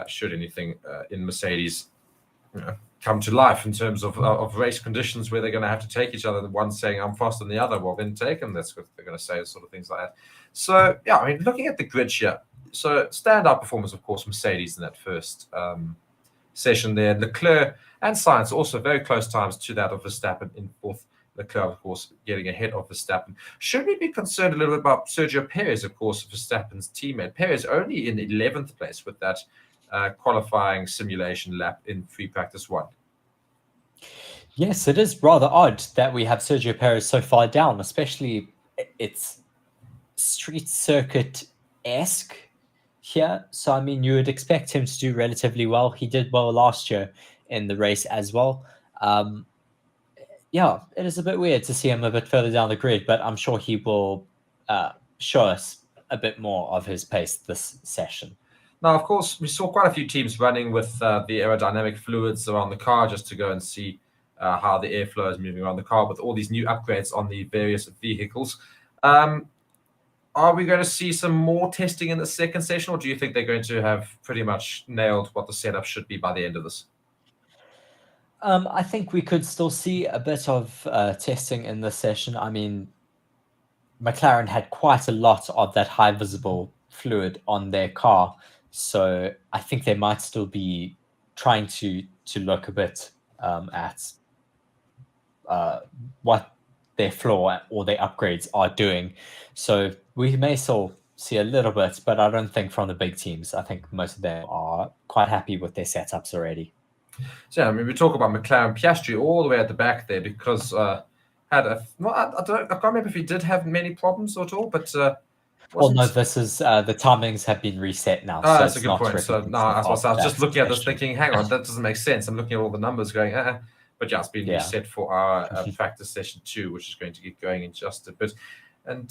should anything in Mercedes come to life in terms of race conditions where they're going to have to take each other. The one saying, I'm faster than the other. Well, then take them. That's what they're going to say, sort of things like that. So, yeah, I mean, looking at the grid here, so standout performance, of course, Mercedes in that first session there. Leclerc and Sainz also very close times to that of Verstappen in fourth. Leclerc, of course, getting ahead of Verstappen. Should we be concerned a little bit about Sergio Perez, of course, Verstappen's teammate? Perez only in 11th place with that qualifying simulation lap in free practice 1. Yes, it is rather odd that we have Sergio Perez so far down, especially it's street circuit-esque here. So, I mean, you would expect him to do relatively well. He did well last year in the race as well. Yeah, it is a bit weird to see him a bit further down the grid, but I'm sure he will show us a bit more of his pace this session. Now, of course, we saw quite a few teams running with the aerodynamic fluids around the car just to go and see how the airflow is moving around the car with all these new upgrades on the various vehicles. Are we going to see some more testing in the second session, or do you think they're going to have pretty much nailed what the setup should be by the end of this? I think we could still see a bit of testing in this session. I mean, McLaren had quite a lot of that high visible fluid on their car, so I think they might still be trying to look a bit at what their floor or their upgrades are doing. So we may still see a little bit, but I don't think from the big teams. I think most of them are quite happy with their setups already. So, yeah, I mean, we talk about McLaren, Piastri all the way at the back there because I can't remember if he did have many problems at all, but well, no, this is the timings have been reset now. So that's a good point. So no, I was just looking at this thinking, hang on, that doesn't make sense. I'm looking at all the numbers going, but yeah, it's been reset for our practice session 2, which is going to get going in just a bit. And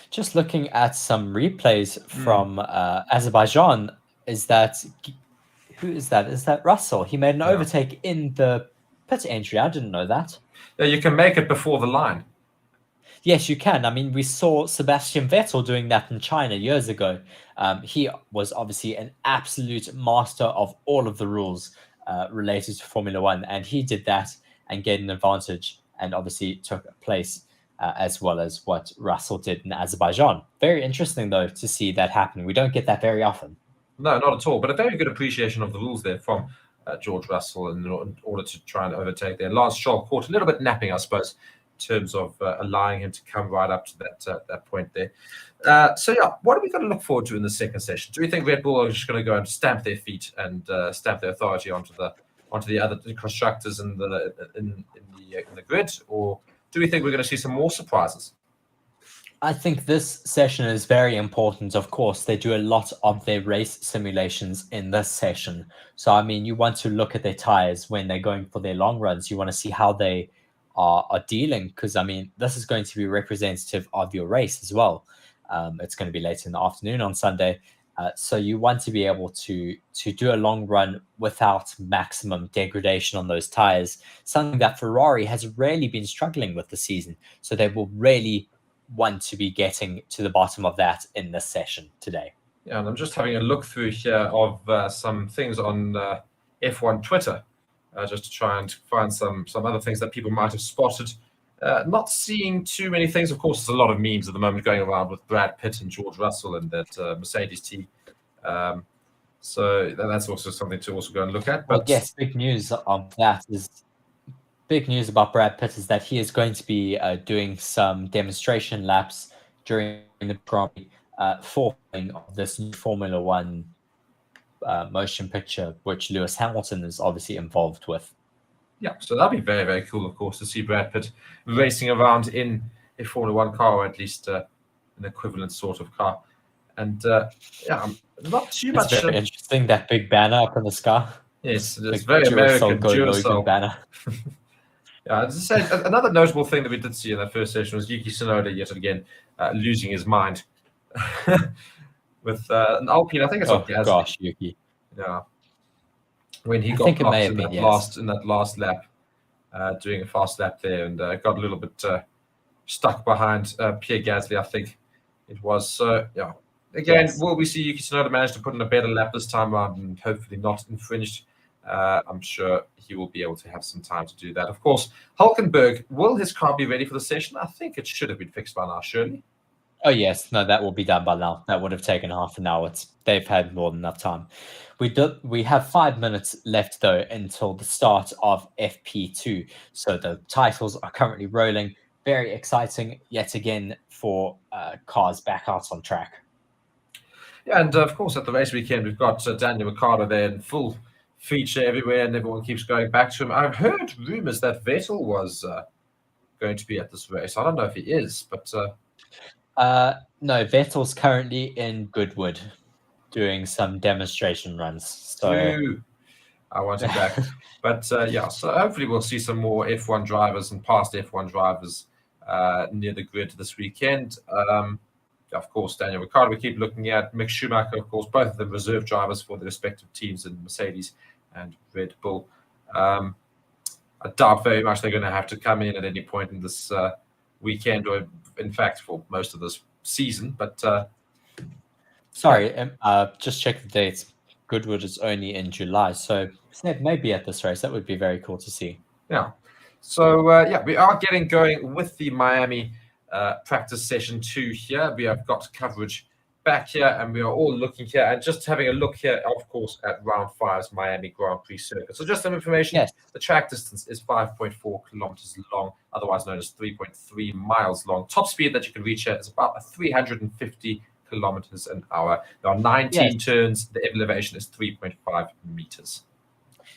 just looking at some replays from Azerbaijan, who is that? Is that Russell? He made an overtake in the pit entry. I didn't know that. Yeah, you can make it before the line. Yes, you can. I mean, we saw Sebastian Vettel doing that in China years ago. He was obviously an absolute master of all of the rules related to Formula One, and he did that and gained an advantage and obviously took a place as well as what Russell did in Azerbaijan. Very interesting, though, to see that happen. We don't get that very often. No, not at all. But a very good appreciation of the rules there from George Russell in order to try and overtake there. Lance Stroll caught a little bit napping, I suppose, in terms of allowing him to come right up to that point there. So, yeah, what are we going to look forward to in the second session? Do we think Red Bull are just going to go and stamp their feet and stamp their authority onto the other constructors in the grid, or do we think we're going to see some more surprises? I think this session is very important. Of course, they do a lot of their race simulations in this session. So, I mean, you want to look at their tires when they're going for their long runs. You want to see how they are dealing, because, I mean, this is going to be representative of your race as well. It's going to be later in the afternoon on Sunday. So you want to be able to do a long run without maximum degradation on those tires, something that Ferrari has really been struggling with this season. So they will really want to be getting to the bottom of that in this session today. Yeah, and I'm just having a look through here of some things on F1 Twitter, just to try and find some other things that people might have spotted. Not seeing too many things. Of course, there's a lot of memes at the moment going around with Brad Pitt and George Russell and that Mercedes team. So that's also something to also go and look at. But well, yes, big news of that is big news about Brad Pitt is that he is going to be doing some demonstration laps during the Grand Prix forming of this new Formula One motion picture, which Lewis Hamilton is obviously involved with. Yeah, so that'd be very, very cool, of course, to see Brad Pitt racing around in a Formula One car, or at least an equivalent sort of car. And yeah, not too much. It's very interesting, that big banner up in the sky. Yes, it's very American Duracell banner. Yeah, as I said, another notable thing that we did see in that first session was Yuki Tsunoda yet again losing his mind with an Alpine. I think it's Gasly. Gosh, Yuki. Yeah, when he got blocked in that last lap, doing a fast lap there, and got a little bit stuck behind Pierre Gasly, I think it was. So yeah, again, will we see Yuki Tsunoda manage to put in a better lap this time around and hopefully not infringed? I'm sure he will be able to have some time to do that. Of course, Hulkenberg, will his car be ready for the session? I think it should have been fixed by now, surely. Oh, yes. No, that will be done by now. That would have taken half an hour. They've had more than enough time. We have 5 minutes left, though, until the start of FP2. So the titles are currently rolling. Very exciting, yet again, for cars back out on track. Yeah, and of course, at the race weekend, we've got Daniel Ricciardo there in full feature everywhere, and everyone keeps going back to him. I've heard rumors that Vettel was going to be at this race. I don't know if he is, but no, Vettel's currently in Goodwood doing some demonstration runs. So I want him back. But yeah, so hopefully we'll see some more F1 drivers and past F1 drivers near the grid this weekend. Of course, Daniel Ricciardo, we keep looking at Mick Schumacher, of course, both of them reserve drivers for the respective teams in Mercedes and Red Bull. I doubt very much they're going to have to come in at any point in this weekend, or in fact, for most of this season. But sorry, just check the dates. Goodwood is only in July, so Seb may be at this race. That would be very cool to see. Yeah. So, we are getting going with the Miami practice session 2 here. We have got coverage back here, and we are all looking here and just having a look here, of course, at round 5's Miami Grand Prix circuit. So just some information. Yes. The track distance is 5.4 kilometers long, otherwise known as 3.3 miles long. Top speed that you can reach here is about 350 kilometers an hour. There are 19 turns. The elevation is 3.5 meters.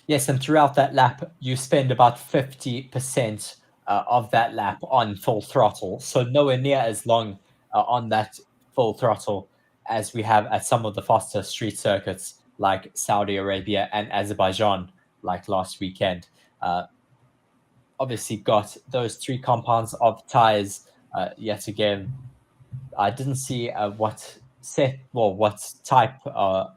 Yes, and throughout that lap, you spend about 50% of that lap on full throttle. So nowhere near as long on that full throttle as we have at some of the faster street circuits like Saudi Arabia and Azerbaijan, like last weekend. Obviously got those 3 compounds of tires yet again. I didn't see what type of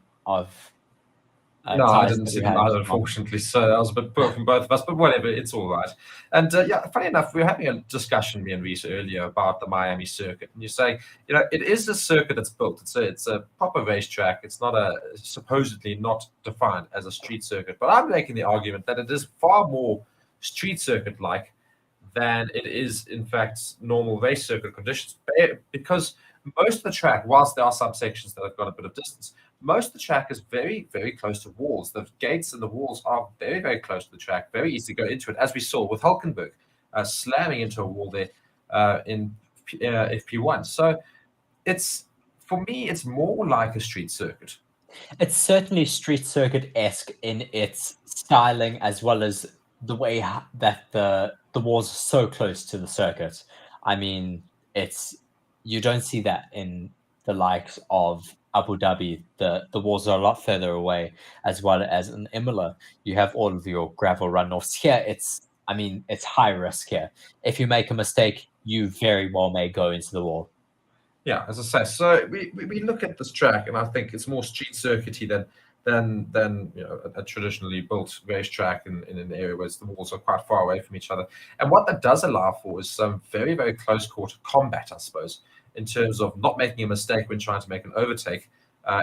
no, I didn't see them either, unfortunately. So that was a bit poor from both of us, but whatever, it's all right. And funny enough, we were having a discussion, me and Reese, earlier about the Miami circuit. And you're saying, it is a circuit that's built. It's a proper racetrack. It's not supposedly not defined as a street circuit. But I'm making the argument that it is far more street circuit-like than it is, in fact, normal race circuit conditions. Because most of the track, whilst there are subsections that have got a bit of distance, most of the track is very, very close to walls. The gates and the walls are very, very close to the track, very easy to go into it, as we saw with Hulkenberg slamming into a wall there in FP1. So for me, it's more like a street circuit. It's certainly street circuit-esque in its styling, as well as the way that the walls are so close to the circuit. I mean, you don't see that in the likes of Abu Dhabi. The walls are a lot further away, as well as in Imola. You have all of your gravel runoffs. Here, it's high risk here. If you make a mistake, you very well may go into the wall. Yeah, as I say, so we look at this track, and I think it's more street circuity than a traditionally built racetrack in an area where the walls are quite far away from each other. And what that does allow for is some very, very close quarter combat, I suppose, in terms of not making a mistake when trying to make an overtake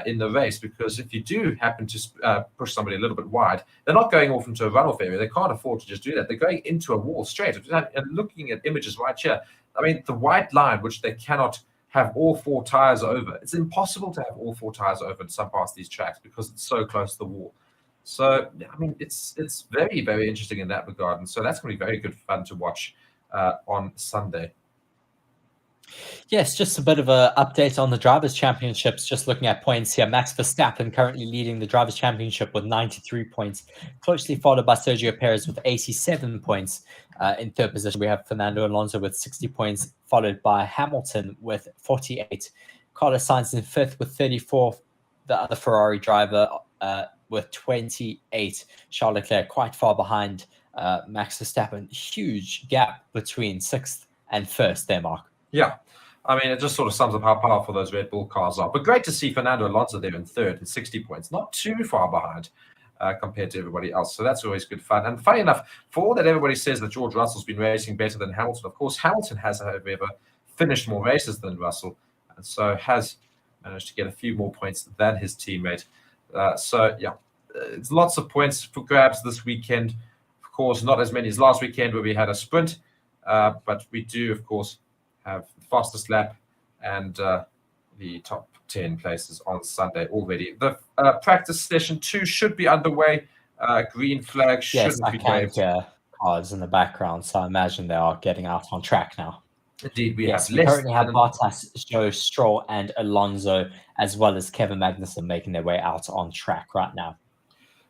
in the race. Because if you do happen to push somebody a little bit wide, they're not going off into a runoff area. They can't afford to just do that. They're going into a wall straight. And looking at images right here, I mean, the white line, which they cannot have all 4 tires over. It's impossible to have all 4 tires over in some parts of these tracks because it's so close to the wall. So, I mean, it's very, very interesting in that regard. And so that's going to be very good fun to watch on Sunday. Yes, just a bit of an update on the Drivers' Championships. Just looking at points here, Max Verstappen currently leading the Drivers' Championship with 93 points, closely followed by Sergio Perez with 87 points. In third position, we have Fernando Alonso with 60 points, followed by Hamilton with 48. Carlos Sainz in fifth with 34. The other Ferrari driver with 28. Charles Leclerc quite far behind Max Verstappen. Huge gap between sixth and first there, Mark. Yeah, I mean, it just sort of sums up how powerful those Red Bull cars are. But great to see Fernando Alonso there in third at 60 points, not too far behind compared to everybody else. So that's always good fun. And funny enough, for all that everybody says that George Russell's been racing better than Hamilton, of course, Hamilton has, however, finished more races than Russell, and so has managed to get a few more points than his teammate. It's lots of points for grabs this weekend. Of course, not as many as last weekend where we had a sprint, but we do, of course, have the fastest lap and the top 10 places on Sunday already. The practice session 2 should be underway. Green flag shouldn't be waved. Yes, I can hear cars in the background, so I imagine they are getting out on track now. Indeed, we currently have Bottas, Joe Stroll, and Alonso, as well as Kevin Magnussen making their way out on track right now.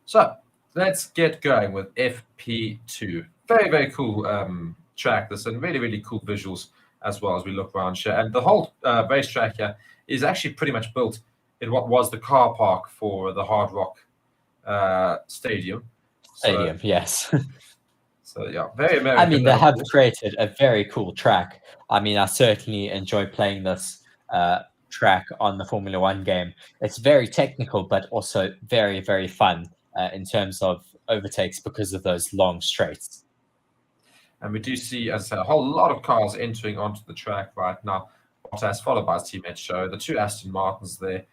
So let's get going with FP2. Very, very cool track. There's some really, really cool visuals as well as we look around here. And the whole racetrack here is actually pretty much built in what was the car park for the Hard Rock Stadium. Yes. So yeah, very American. I mean, they have created a very cool track. I mean, I certainly enjoy playing this track on the Formula One game. It's very technical, but also very, very fun in terms of overtakes because of those long straights. And we do see, as I said, a whole lot of cars entering onto the track right now. Bottas followed by his teammate Show, the two Aston Martins there.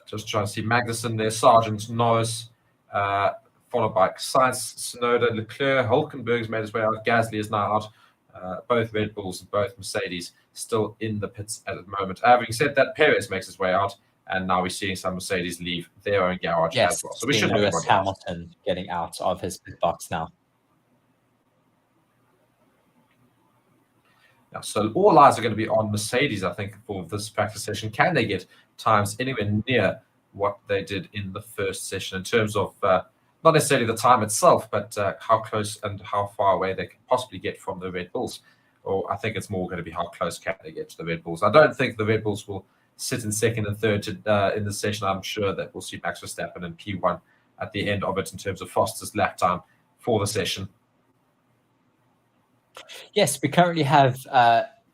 Just trying to see Magnussen there, Sargent, Norris, followed by Sainz, Tsunoda, Leclerc, Hulkenberg's made his way out. Gasly is now out. Both Red Bulls and both Mercedes still in the pits at the moment. Having said that, Perez makes his way out, and now we're seeing some Mercedes leave their own garage as well. So we should have Lewis Hamilton getting out of his pit box now. So all eyes are going to be on Mercedes, I think, for this practice session. Can they get times anywhere near what they did in the first session in terms of not necessarily the time itself, but how close and how far away they can possibly get from the Red Bulls? Or I think it's more going to be how close can they get to the Red Bulls. I don't think the Red Bulls will sit in second and third in the session. I'm sure that we'll see Max Verstappen and P1 at the end of it in terms of fastest lap time for the session. Yes, we currently have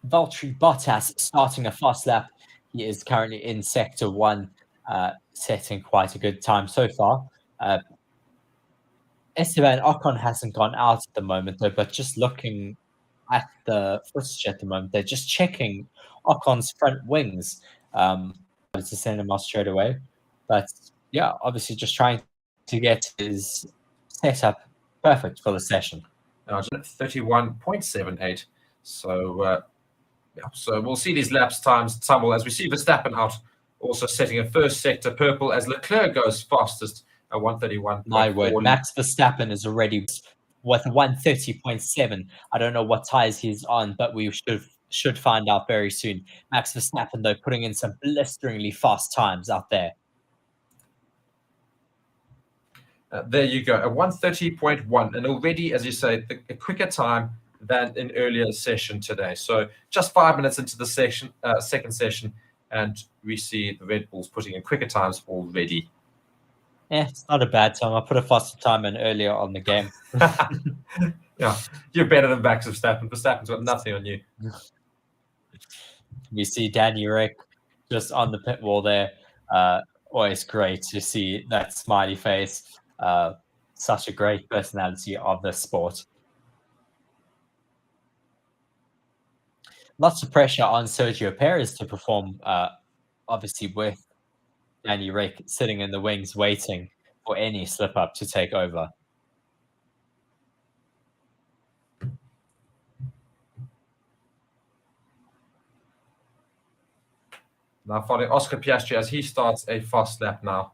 Valtteri Bottas starting a fast lap. He is currently in Sector 1, setting quite a good time so far. Esteban Ocon hasn't gone out at the moment, though, but just looking at the footage at the moment, they're just checking Ocon's front wings to send him off straight away. But yeah, obviously just trying to get his setup perfect for the session. 31.78. So, so we'll see these laps times tumble as we see Verstappen out, also setting a first sector purple as Leclerc goes fastest at 131. My word, Max Verstappen is already with 130.7. I don't know what tires he's on, but we should find out very soon. Max Verstappen, though, putting in some blisteringly fast times out there. There you go, a 130.1, and already, as you say, a quicker time than in earlier session today. So just 5 minutes into the second session, and we see the Red Bulls putting in quicker times already. Yeah, it's not a bad time. I put a faster time in earlier on the game. Yeah, you're better than Max Verstappen. Verstappen's got nothing on you. We see Danny Rick just on the pit wall there. Always great to see that smiley face. Such a great personality of the sport. Lots of pressure on Sergio Perez to perform, obviously with Danny Rick sitting in the wings waiting for any slip-up to take over. Now following Oscar Piastri as he starts a fast lap now.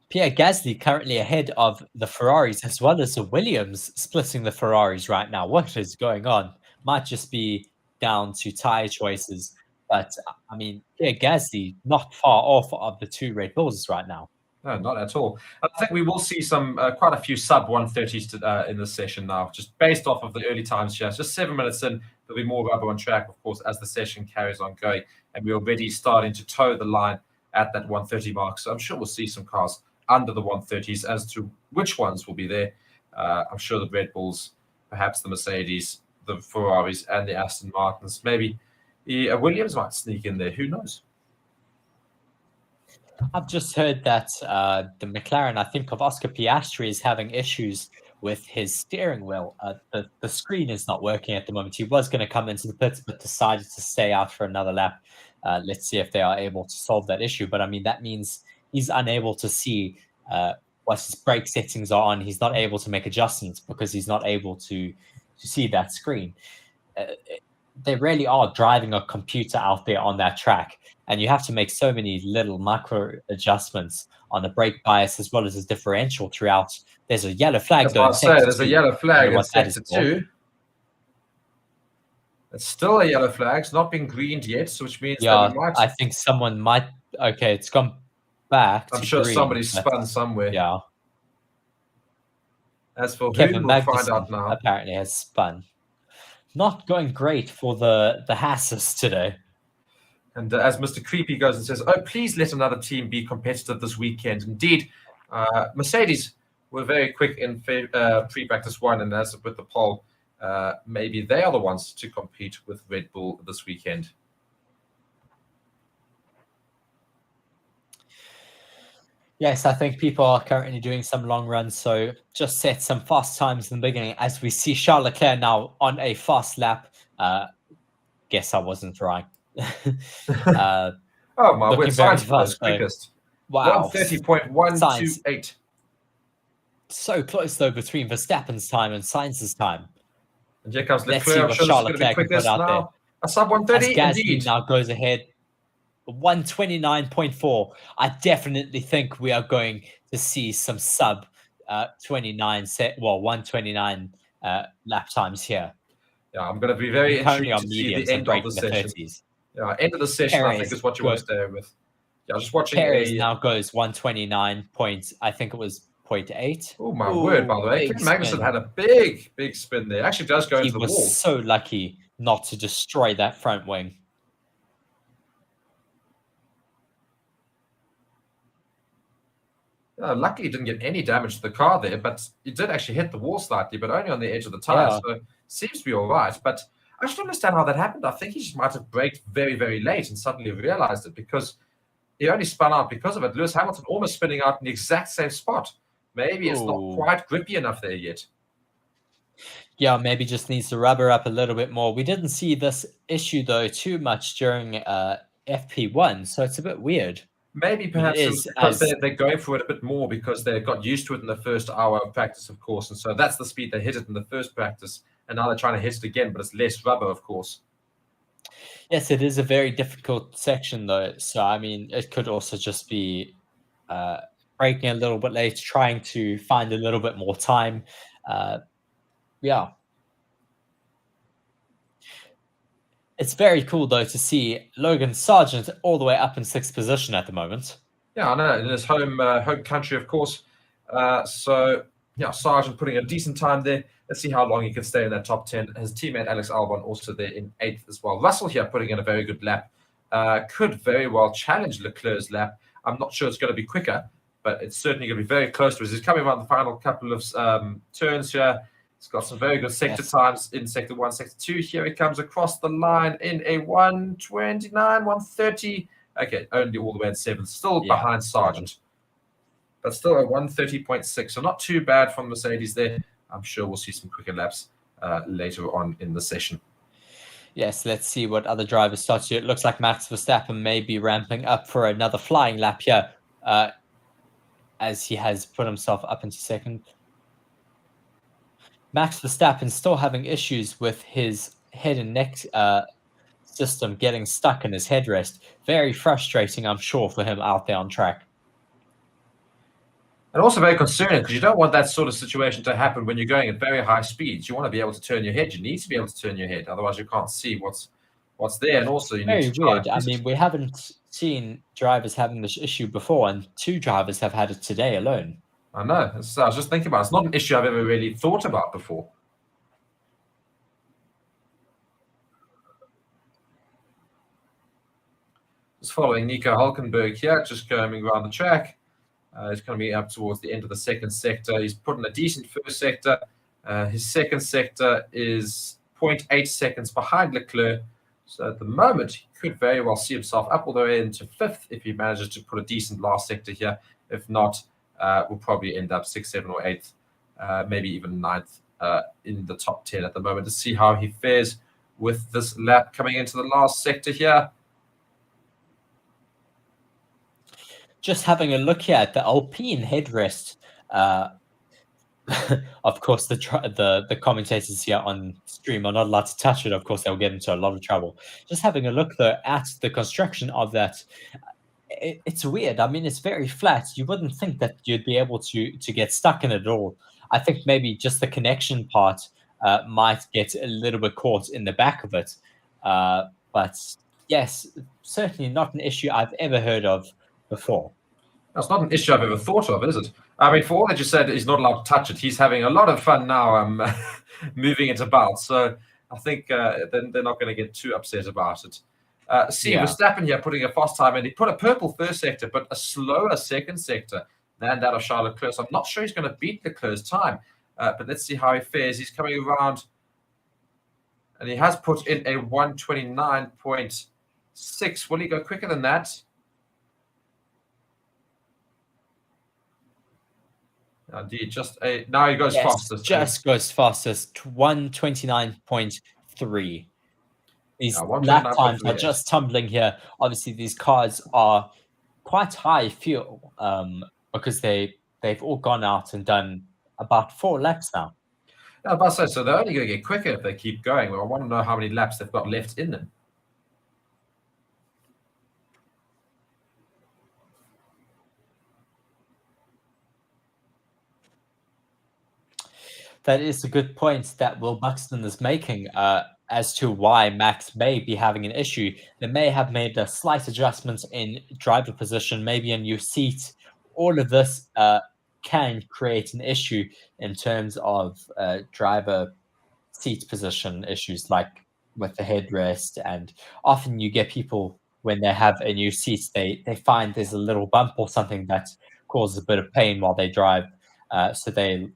Pierre Gasly currently ahead of the Ferraris as well as the Williams splitting the Ferraris right now. What is going on? Might just be down to tyre choices. But, I mean, Pierre Gasly not far off of the two Red Bulls right now. No, not at all. I think we will see some quite a few sub 130s in this session now, just based off of the early times here. Just 7 minutes in, there'll be more rubber on track, of course, as the session carries on going. And we're already starting to toe the line at that 130 mark. So I'm sure we'll see some cars under the 130s. As to which ones will be there, I'm sure the Red Bulls, perhaps the Mercedes, the Ferraris, and the Aston Martins. Maybe the Williams might sneak in there. Who knows? I've just heard that the McLaren, I think, of Oscar Piastri is having issues with his steering wheel. The screen is not working at the moment. He was going to come into the pits, but decided to stay out for another lap. Let's see if they are able to solve that issue. But, I mean, that means he's unable to see what his brake settings are on. He's not able to make adjustments because he's not able to see that screen. They really are driving a computer out there on that track. And you have to make so many little micro adjustments on the brake bias as well as his differential throughout. There's a yellow flag. There's a yellow flag in sector 2. It's still a yellow flag. It's not been greened yet, so which means that we might... I think someone might... Okay, it's gone back. I'm sure green, somebody spun somewhere. Yeah. As for Kevin who, we'll find out now. Apparently has spun. Not going great for the Hasses today. And as Mr. Creepy goes and says, "Oh, please let another team be competitive this weekend." Indeed, Mercedes were very quick in pre-practice one, and as with the poll, maybe they are the ones to compete with Red Bull this weekend. Yes, I think people are currently doing some long runs, so just set some fast times in the beginning. As we see Charles Leclerc now on a fast lap. Guess I wasn't right. Oh my word, very Sainz fast, is quickest. Wow. 1:30.128. So close though between Verstappen's time and Sainz's time. And here comes Let's Leclerc. see I'm what sure this is Charles going to be Leclerc can put quickest out now. there. A sub 1:30, As Gasly indeed. now goes ahead. 1:29.4. I definitely think we are going to see some sub 1:29 lap times here. Yeah, I'm going to be very Currently intrigued on to see the mediums and end of the breaking the session. 30s. Yeah, end of the session, I think, is what you want to stay with. Yeah, just watching Perez now goes 1:29 points. I think it was 0.8. Oh my word! By the way, Kevin Magnussen had a big spin there. Actually, does go into the wall. He was so lucky not to destroy that front wing. Luckily, he didn't get any damage to the car there, but he did actually hit the wall slightly, but only on the edge of the tire. Yeah. So seems to be all right. But I just don't understand how that happened. I think he just might have braked very, very late and suddenly realized it, because he only spun out because of it. Lewis Hamilton almost spinning out in the exact same spot. Maybe it's not quite grippy enough there yet. Yeah, maybe just needs to rubber up a little bit more. We didn't see this issue, though, too much during FP1, so it's a bit weird. Maybe perhaps it's because they're going for it a bit more because they got used to it in the first hour of practice, of course. And so that's the speed they hit it in the first practice. And now they're trying to hit it again, but it's less rubber, of course. Yes, it is a very difficult section, though. So, I mean, it could also just be braking a little bit late, trying to find a little bit more time. Yeah. It's very cool, though, to see Logan Sargent all the way up in 6th position at the moment. Yeah, I know. In his home country, of course. So, yeah, Sargent putting a decent time there. Let's see how long he can stay in that top 10. His teammate Alex Albon also there in 8th as well. Russell here putting in a very good lap. Could very well challenge Leclerc's lap. I'm not sure it's going to be quicker, but it's certainly going to be very close to us. He's coming around the final couple of turns here. He's got some very good sector times in Sector 1, Sector 2. Here he comes across the line in a 1:29, 1:30. Okay, only all the way at 7th. Still behind Sargent. But still a 1:30.6. So not too bad from Mercedes there. I'm sure we'll see some quicker laps later on in the session. Yes, let's see what other drivers start to. It looks like Max Verstappen may be ramping up for another flying lap here, as he has put himself up into 2nd. Max Verstappen still having issues with his head and neck system getting stuck in his headrest. Very frustrating, I'm sure, for him out there on track. And also very concerning, because you don't want that sort of situation to happen when you're going at very high speeds. You want to be able to turn your head. You need to be able to turn your head. Otherwise, you can't see what's there. And also, you need to very weird. I mean, we haven't seen drivers having this issue before, and 2 drivers have had it today alone. I know. I was just thinking about it. It's not an issue I've ever really thought about before. Just following Nico Hulkenberg here, just going around the track. He's going to be up towards the end of the 2nd sector. He's put in a decent 1st sector. His 2nd sector is 0.8 seconds behind Leclerc. So at the moment, he could very well see himself up all the way into 5th if he manages to put a decent last sector here. If not, we'll probably end up 6th, 7th, or 8th, maybe even 9th in the top 10 at the moment, to see how he fares with this lap coming into the last sector here. Just having a look here at the Alpine headrest. Of course, the commentators here on stream are not allowed to touch it. Of course, they'll get into a lot of trouble. Just having a look, though, at the construction of that, it's weird. I mean, it's very flat. You wouldn't think that you'd be able to get stuck in it at all. I think maybe just the connection part might get a little bit caught in the back of it. But yes, certainly not an issue I've ever heard of before. That's not an issue I've ever thought of, is it? I mean, for all that you said, he's not allowed to touch it. He's having a lot of fun now moving it about. So I think they're not going to get too upset about it. See Verstappen here putting a fast time, and he put a purple first sector, but a slower second sector than that of Charles Leclerc. So I'm not sure he's going to beat Leclerc's time, but let's see how he fares. He's coming around, and he has put in a 1:29.6. Will he go quicker than that? Indeed, now he goes fastest. Just goes fastest, 1:29.3. These lap times are just tumbling here. Obviously, these cars are quite high fuel because they've all gone out and done about 4 laps now. Yeah, but so they're only going to get quicker if they keep going. Well, I want to know how many laps they've got left in them. That is a good point that Will Buxton is making as to why Max may be having an issue. They may have made a slight adjustment in driver position, maybe a new seat. All of this can create an issue in terms of driver seat position issues, like with the headrest. And often you get people, when they have a new seat, they find there's a little bump or something that causes a bit of pain while they drive. So they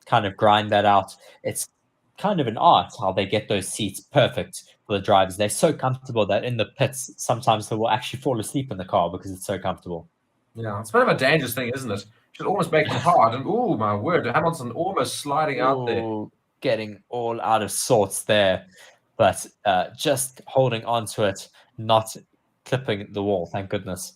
kind of grind that out. It's kind of an art how they get those seats perfect for the drivers. They're so comfortable that in the pits, sometimes they will actually fall asleep in the car because it's so comfortable. Yeah, it's a bit of a dangerous thing, isn't it? You should almost make it hard. And oh my word, Hamilton almost sliding out there. Getting all out of sorts there, but just holding on to it, not clipping the wall, thank goodness.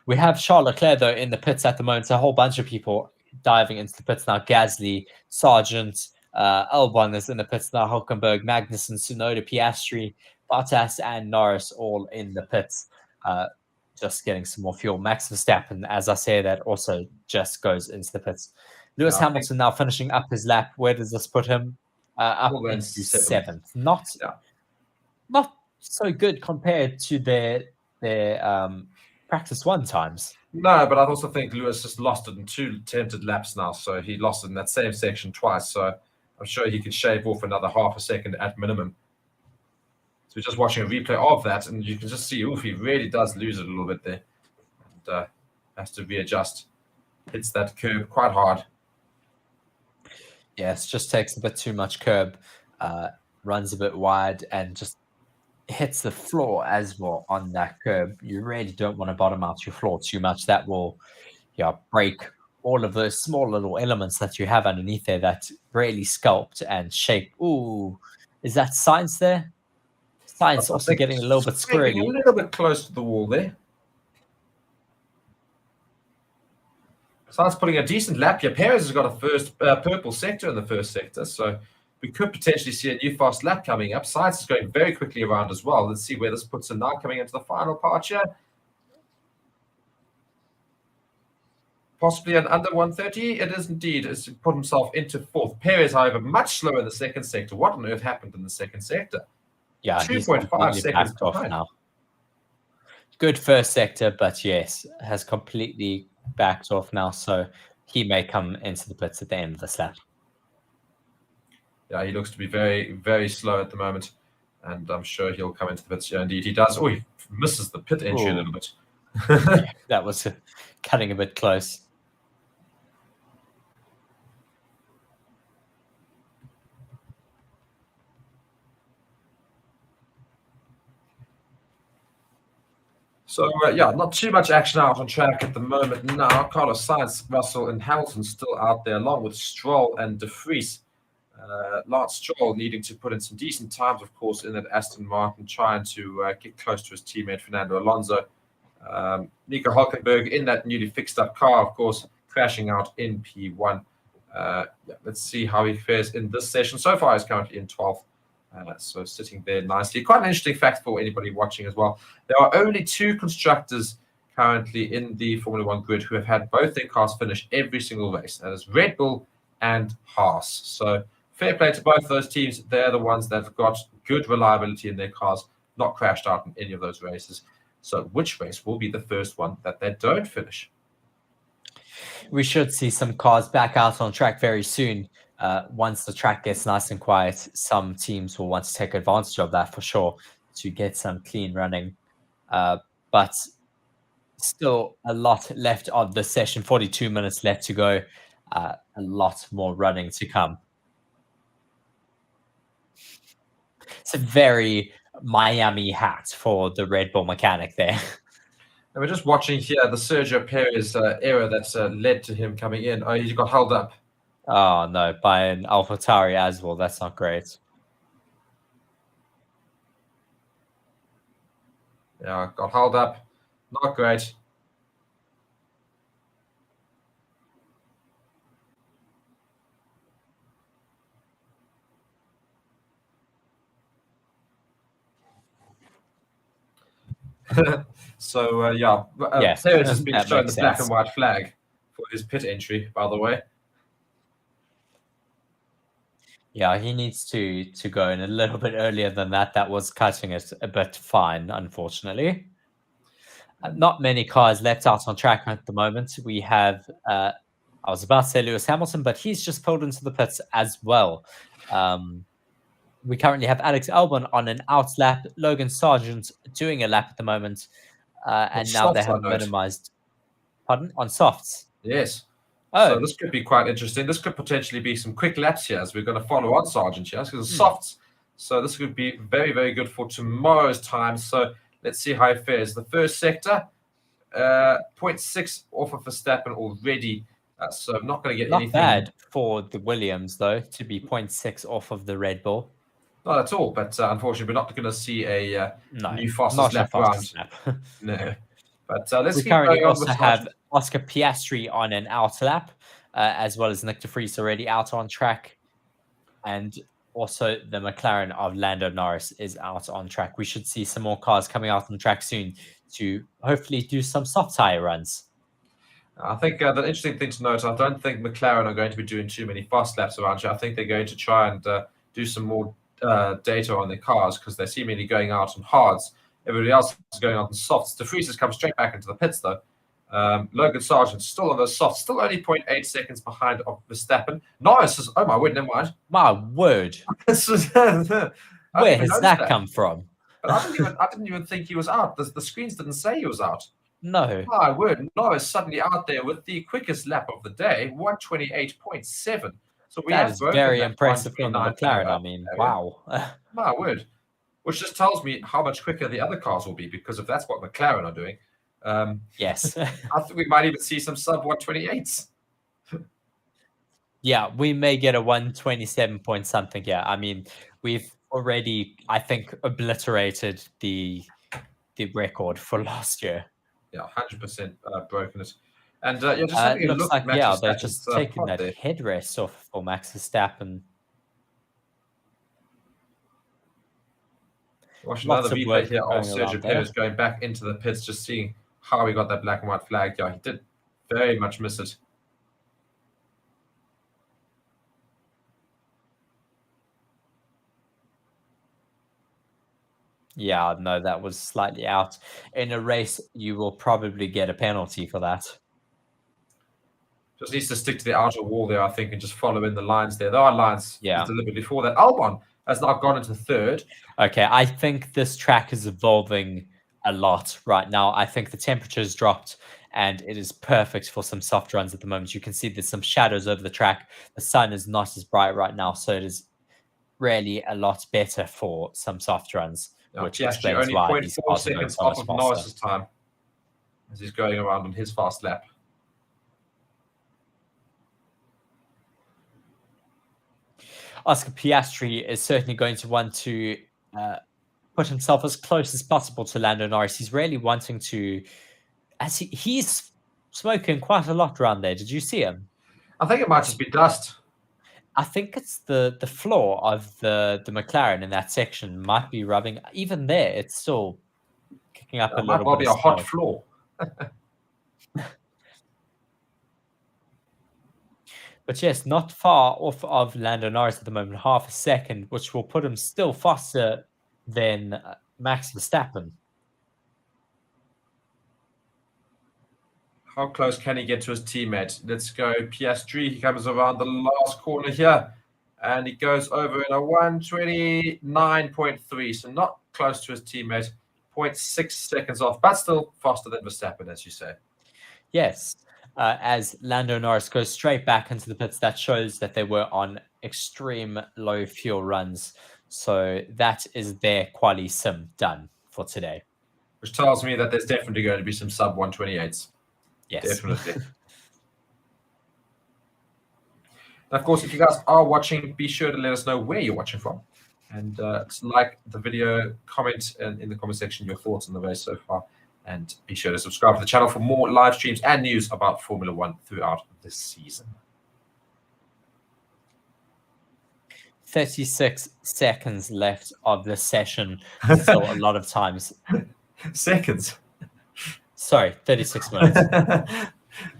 We have Charles Leclerc, though, in the pits at the moment. A whole bunch of people diving into the pits now. Gasly, Sargent, Albon is in the pits now. Hulkenberg, Magnussen, Tsunoda, Piastri, Bottas, and Norris all in the pits, just getting some more fuel. Max Verstappen, as I say, that also just goes into the pits. Lewis Hamilton now finishing up his lap. Where does this put him? Up into 7th. Not so good compared to their practice 1 times. No, but I also think Lewis just lost it in 2 attempted laps now. So he lost it in that same section twice. So I'm sure he can shave off another half a second at minimum. So we're just watching a replay of that, and you can just see, he really does lose it a little bit there. And has to readjust. Hits that curb quite hard. Yes, just takes a bit too much curb, runs a bit wide, and just hits the floor as well on that curb. You really don't want to bottom out your floor too much. That will break all of those small little elements that you have underneath there that really sculpt and shape. Ooh, is that Sainz there? Sainz also getting a little bit squirrely. A little bit close to the wall there. Sainz putting a decent lap here. Perez has got a first purple sector in the first sector, so we could potentially see a new fast lap coming up. Sainz is going very quickly around as well. Let's see where this puts him now coming into the final part here. Possibly an under 130. It is indeed. It's put himself into 4th. Perez, however, much slower in the second sector. What on earth happened in the second sector? Yeah, 2.5 seconds off now. Good first sector, but yes, has completely backed off now, so he may come into the pits at the end of this lap. Yeah, he looks to be very, very slow at the moment, and I'm sure he'll come into the pits. Yeah, indeed, he does. Oh, he misses the pit entry a little bit. Yeah, that was cutting a bit close. So, not too much action out on track at the moment now. Carlos Sainz, Russell, and Hamilton still out there, along with Stroll and De Vries. Lance Stroll needing to put in some decent times, of course, in that Aston Martin, trying to get close to his teammate Fernando Alonso. Nico Hulkenberg in that newly fixed-up car, of course, crashing out in P1. Let's see how he fares in this session. So far, he's currently in 12th. So sitting there nicely. Quite an interesting fact for anybody watching as well. There are only 2 constructors currently in the Formula 1 grid who have had both their cars finish every single race. That is Red Bull and Haas. So fair play to both those teams. They're the ones that have got good reliability in their cars, not crashed out in any of those races. So which race will be the first one that they don't finish? We should see some cars back out on track very soon. Once the track gets nice and quiet, some teams will want to take advantage of that for sure. to get some clean running. But still a lot left of the session, 42 minutes left to go. A lot more running to come. It's a very Miami hat for the Red Bull mechanic there. And we're just watching here the Sergio Perez error that's led to him coming in. Oh, he got held up. Oh no, by an AlphaTauri as well. That's not great. Yeah, got held up. Not great. So, yeah. Yes, Perez has been that shown the makes black sense. and white flag for his pit entry, by the way. Yeah, he needs to go in a little bit earlier than that. That was cutting it a bit fine, unfortunately. Not many cars left out on track at the moment. We have, I was about to say Lewis Hamilton, but he's just pulled into the pits as well. We currently have Alex Albon on an out lap, Logan Sargent doing a lap at the moment, and now they Softs, I have note. minimized, pardon, on softs. Yes. Oh, So this could be quite interesting. This could potentially be some quick laps here as we're going to follow on Sargent here because it's softs. So this could be very, very good for tomorrow's time. So let's see how it fares. The first sector, 0.6 off of Verstappen already. So I'm not going to get not anything. bad for the Williams, though, to be 0.6 off of the Red Bull. Not at all, but unfortunately, we're not going to see a No, new fastest lap round. No. But let's we keep currently going on also with have Sargent. Oscar Piastri on an out lap, as well as Nick de Vries already out on track. And also the McLaren of Lando Norris is out on track. We should see some more cars coming out on track soon to hopefully do some soft tire runs. I think the interesting thing to note, I don't think McLaren are going to be doing too many fast laps around here. I think they're going to try and do some more data on their cars because they're seemingly going out on hards. Everybody else is going out on softs. De Vries has come straight back into the pits, though. Logan Sargent still on those softs, still only 0.8 seconds behind of Verstappen. Norris is, oh my word, never mind. My word. Where has that come from? But I didn't even think he was out. The screens didn't say he was out. No. My word, Norris suddenly out there with the quickest lap of the day, 128.7. So that is very impressive from the McLaren. I mean, wow. My word. Which just tells me how much quicker the other cars will be, because if that's what McLaren are doing, yes. I think we might even see some sub 128s. Yeah, we may get a 127 point something. Yeah, I mean, we've already, I think, obliterated the record for last year. Yeah, 100% broken it. And yeah, just having a looks look like, at Max yeah, they're Verstappen's just taking that there. headrest off for Max Verstappen. Watch Lots another of replay work here of going Sergio around there. Perez going back into the pits, just seeing how he got that black and white flag. Yeah, he did very much miss it. Yeah, no, that was slightly out. In a race, you will probably get a penalty for that. Just needs to stick to the outer wall there, I think, and just follow in the lines there. There are lines Yeah. deliberately for that. Albon has now gone into third. Okay, I think this track is evolving a lot right now. I think the temperature's dropped and it is perfect for some soft runs at the moment. You can see there's some shadows over the track. The sun is not as bright right now, so it is really a lot better for some soft runs, which explains only why these 0.4 cars are going seconds so off much of faster. Norris's time as he's going around on his fast lap. Oscar Piastri is certainly going to want to put himself as close as possible to Lando Norris. He's really wanting to, as he's smoking quite a lot around there. Did you see him? I think it might just be dust. I think it's the floor of the McLaren in that section might be rubbing. Even there, it's still kicking up a little bit. Might well be a hot floor. But yes, not far off of Lando Norris at the moment, half a second, which will put him still faster than Max Verstappen. How close can he get to his teammate? Let's go. Piastri, he comes around the last corner here. And he goes over in a 1:29.3, so not close to his teammate, 0.6 seconds off, but still faster than Verstappen, as you say. Yes. As Lando Norris goes straight back into the pits, that shows that they were on extreme low fuel runs. So that is their quali sim done for today. Which tells me that there's definitely going to be some sub 128s. Yes. Definitely. And of course, if you guys are watching, be sure to let us know where you're watching from. And like the video, comment in the comment section your thoughts on the race so far. And be sure to subscribe to the channel for more live streams and news about Formula One throughout this season. 36 seconds left of the session. Still a lot of times. Seconds? Sorry, 36 minutes.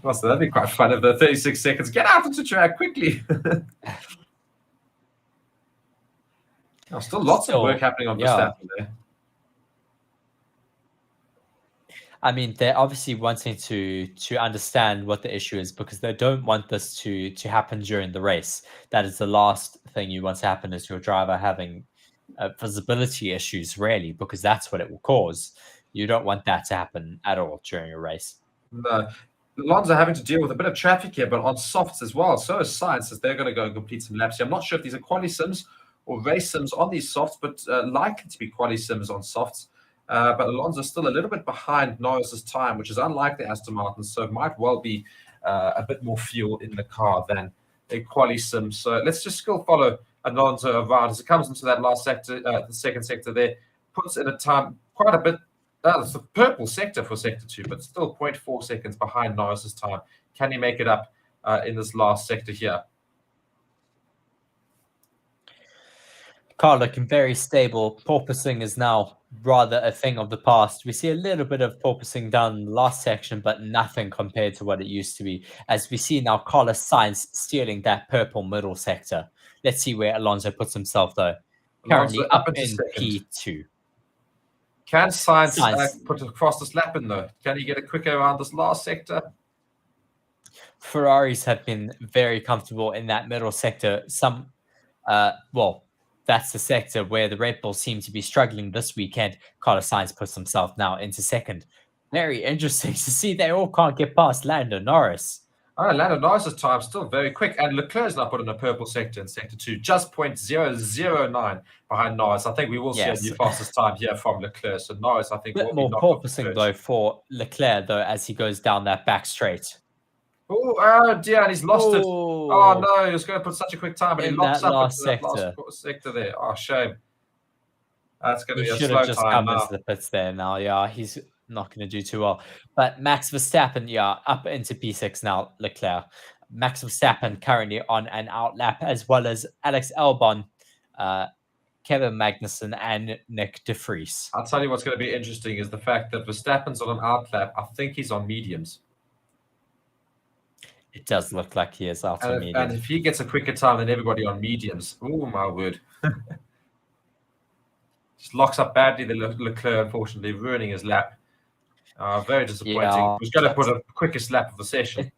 Well, so that'd be quite fun if the 36 seconds. Get out of the track quickly. Still lots of work happening on Verstappen there. I mean, they're obviously wanting to understand what the issue is, because they don't want this to happen during the race. That is the last thing you want to happen, is your driver having visibility issues, really, because that's what it will cause. You don't want that to happen at all during a race. No. Alonso having to deal with a bit of traffic here, but on softs as well. So is Sainz, as they're going to go and complete some laps here. I'm not sure if these are quali sims or race sims on these softs, but likely to be quali sims on softs. But Alonso's still a little bit behind Norris's time, which is unlike the Aston Martin, so it might well be a bit more fuel in the car than a quali sim. So let's just still follow Alonso around as it comes into that last sector, the second sector there, puts in a time quite a bit. It's the purple sector for sector 2, but still 0.4 seconds behind Norris's time. Can he make it up in this last sector here? Car looking very stable. Porpoising is now rather a thing of the past. We see a little bit of porpoising down in the last section, but nothing compared to what it used to be. As we see now, Carlos Sainz stealing that purple middle sector. Let's see where Alonso puts himself, though. Currently Alonso up into in second. P2. Can Sainz put a fastest lap in, though? Can he get it quicker around this last sector? Ferraris have been very comfortable in that middle sector. Well, that's the sector where the Red Bulls seem to be struggling this weekend. Carlos Sainz puts himself now into second. Very interesting to see they all can't get past Lando Norris. Lando Norris's time still very quick, and Leclerc's now put in a purple sector in sector 2, just 0.009 behind Norris. I think we will see a new fastest time here from Leclerc. So Norris, I think, a bit more porpoising though for Leclerc, though, as he goes down that back straight. Oh dear, and he's lost it. Oh no, he was going to put such a quick time, but he locks up last into that last sector there. Oh, shame. That's going to be a slow time. He should have just come into the pits there now. Yeah, he's not going to do too well. But Max Verstappen, up into P6 now, Leclerc. Max Verstappen currently on an out lap, as well as Alex Albon, Kevin Magnussen, and Nick de Vries. I'll tell you what's going to be interesting is the fact that Verstappen's on an out lap. I think he's on mediums. It does look like he is out on mediums. And if he gets a quicker time than everybody on mediums, oh my word. Just locks up badly, the Leclerc, unfortunately, ruining his lap. Very disappointing. Yeah, he was going to put a quickest lap of the session.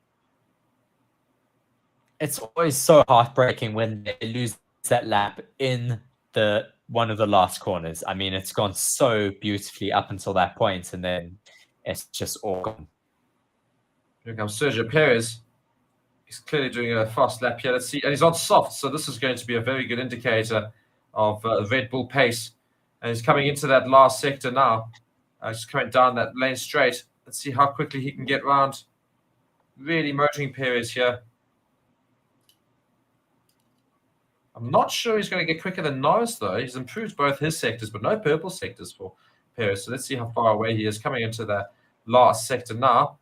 It's always so heartbreaking when they lose that lap in one of the last corners. I mean, it's gone so beautifully up until that point, and then it's just all gone. Here comes Sergio Perez. He's clearly doing a fast lap here. Let's see. And he's on soft, so this is going to be a very good indicator of Red Bull pace. And he's coming into that last sector now. He's coming down that lane straight. Let's see how quickly he can get round. Really motoring Perez here. I'm not sure he's going to get quicker than Norris, though. He's improved both his sectors, but no purple sectors for Perez. So let's see how far away he is coming into the last sector now.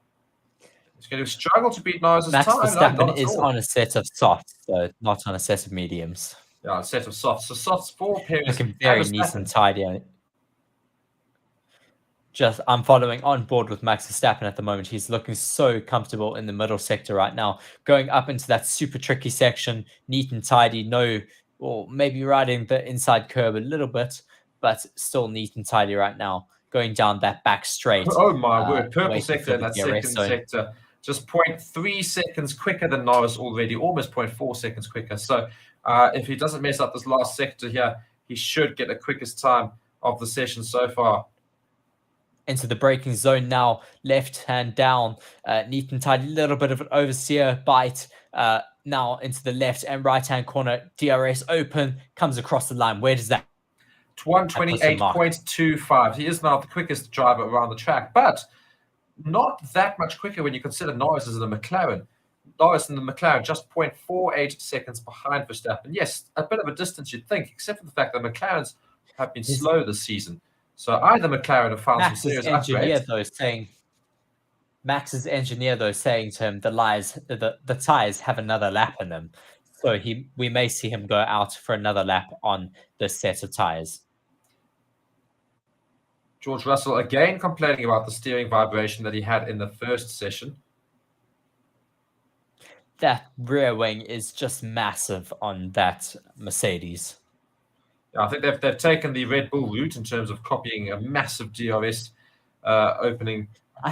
He's going to struggle to beat Norris's time. Max Verstappen is on a set of softs, so not on a set of mediums. Yeah, a set of softs. So softs for Perez. Looking very neat and tidy. I'm following on board with Max Verstappen at the moment. He's looking so comfortable in the middle sector right now. Going up into that super tricky section, neat and tidy. Or maybe riding the inside curb a little bit, but still neat and tidy right now. Going down that back straight. Oh my word, purple sector in that second sector. just 0.3 seconds quicker than Norris already, almost 0.4 seconds quicker. So if he doesn't mess up this last sector here, he should get the quickest time of the session so far. Into the braking zone now, left hand down, neat and tidy, little bit of an oversteer bite. Now into the left and right hand corner, DRS open, comes across the line. Where does that? 128.25. He is now the quickest driver around the track, but not that much quicker when you consider Norris is in the McLaren. Norris in the McLaren just 0.48 seconds behind Verstappen. Yes, a bit of a distance you'd think, except for the fact that McLarens have been slow this season. So either McLaren have found some serious upgrades. Max's engineer though saying to him the tires have another lap in them. So we may see him go out for another lap on this set of tires. George Russell again complaining about the steering vibration that he had in the first session. That rear wing is just massive on that Mercedes. Yeah, I think they've taken the Red Bull route in terms of copying a massive DRS opening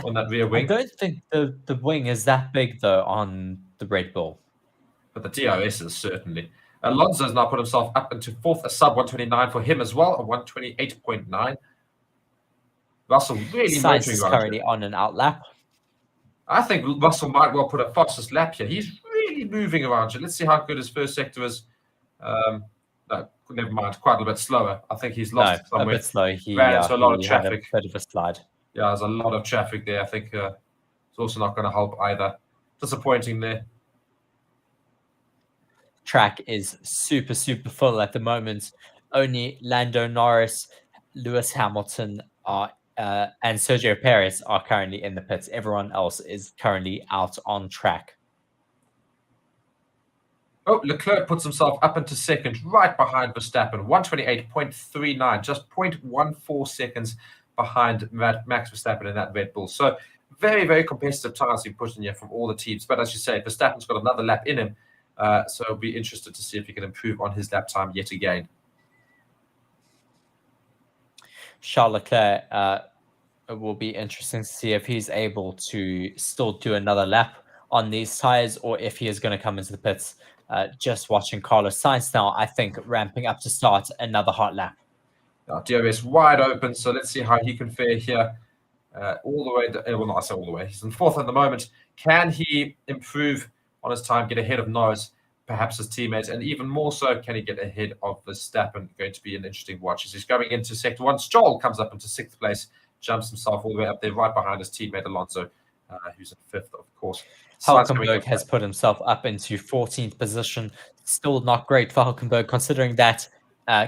on that rear wing. I don't think the wing is that big though on the Red Bull. But the DRS is certainly. Alonso's now put himself up into fourth, a sub 129 for him as well, a 128.9. Russell really Sainz is currently on an out lap. I think Russell might well put a fastest lap here. He's really moving around here. Let's see how good his first sector is. No, never mind. Quite a little bit slower. I think he's lost somewhere. A bit slow. He ran into a lot of traffic. Had a bit of a slide. Yeah, there's a lot of traffic there. I think it's also not going to help either. Disappointing there. Track is super full at the moment. Only Lando Norris, Lewis Hamilton and Sergio Perez are currently in the pits. Everyone else is currently out on track. Oh, Leclerc puts himself up into second, right behind Verstappen, 128.39, just 0.14 seconds behind Max Verstappen in that Red Bull. So very competitive tires being pushed in here from all the teams. But as you say, Verstappen's got another lap in him. So I'll be interested to see if he can improve on his lap time yet again. Charles Leclerc, it will be interesting to see if he's able to still do another lap on these tires or if he is going to come into the pits. Just watching Carlos Sainz now, I think, ramping up to start another hot lap. DRS wide open, so let's see how he can fare here. All the way, well, not I say all the way. He's in fourth at the moment. Can he improve on his time, get ahead of Norris, perhaps his teammates, and even more so, can he get ahead of Verstappen? Going to be an interesting watch as he's going into sector one. Stroll comes up into sixth place, jumps himself all the way up there, right behind his teammate Alonso, who's in fifth, of course. Hulkenberg has put himself up into 14th position. Still not great for Hulkenberg, considering that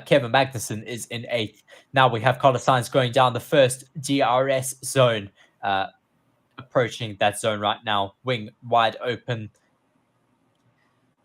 Kevin Magnussen is in 8th. Now we have Carlos Sainz going down the first DRS zone, approaching that zone right now. Wing wide open.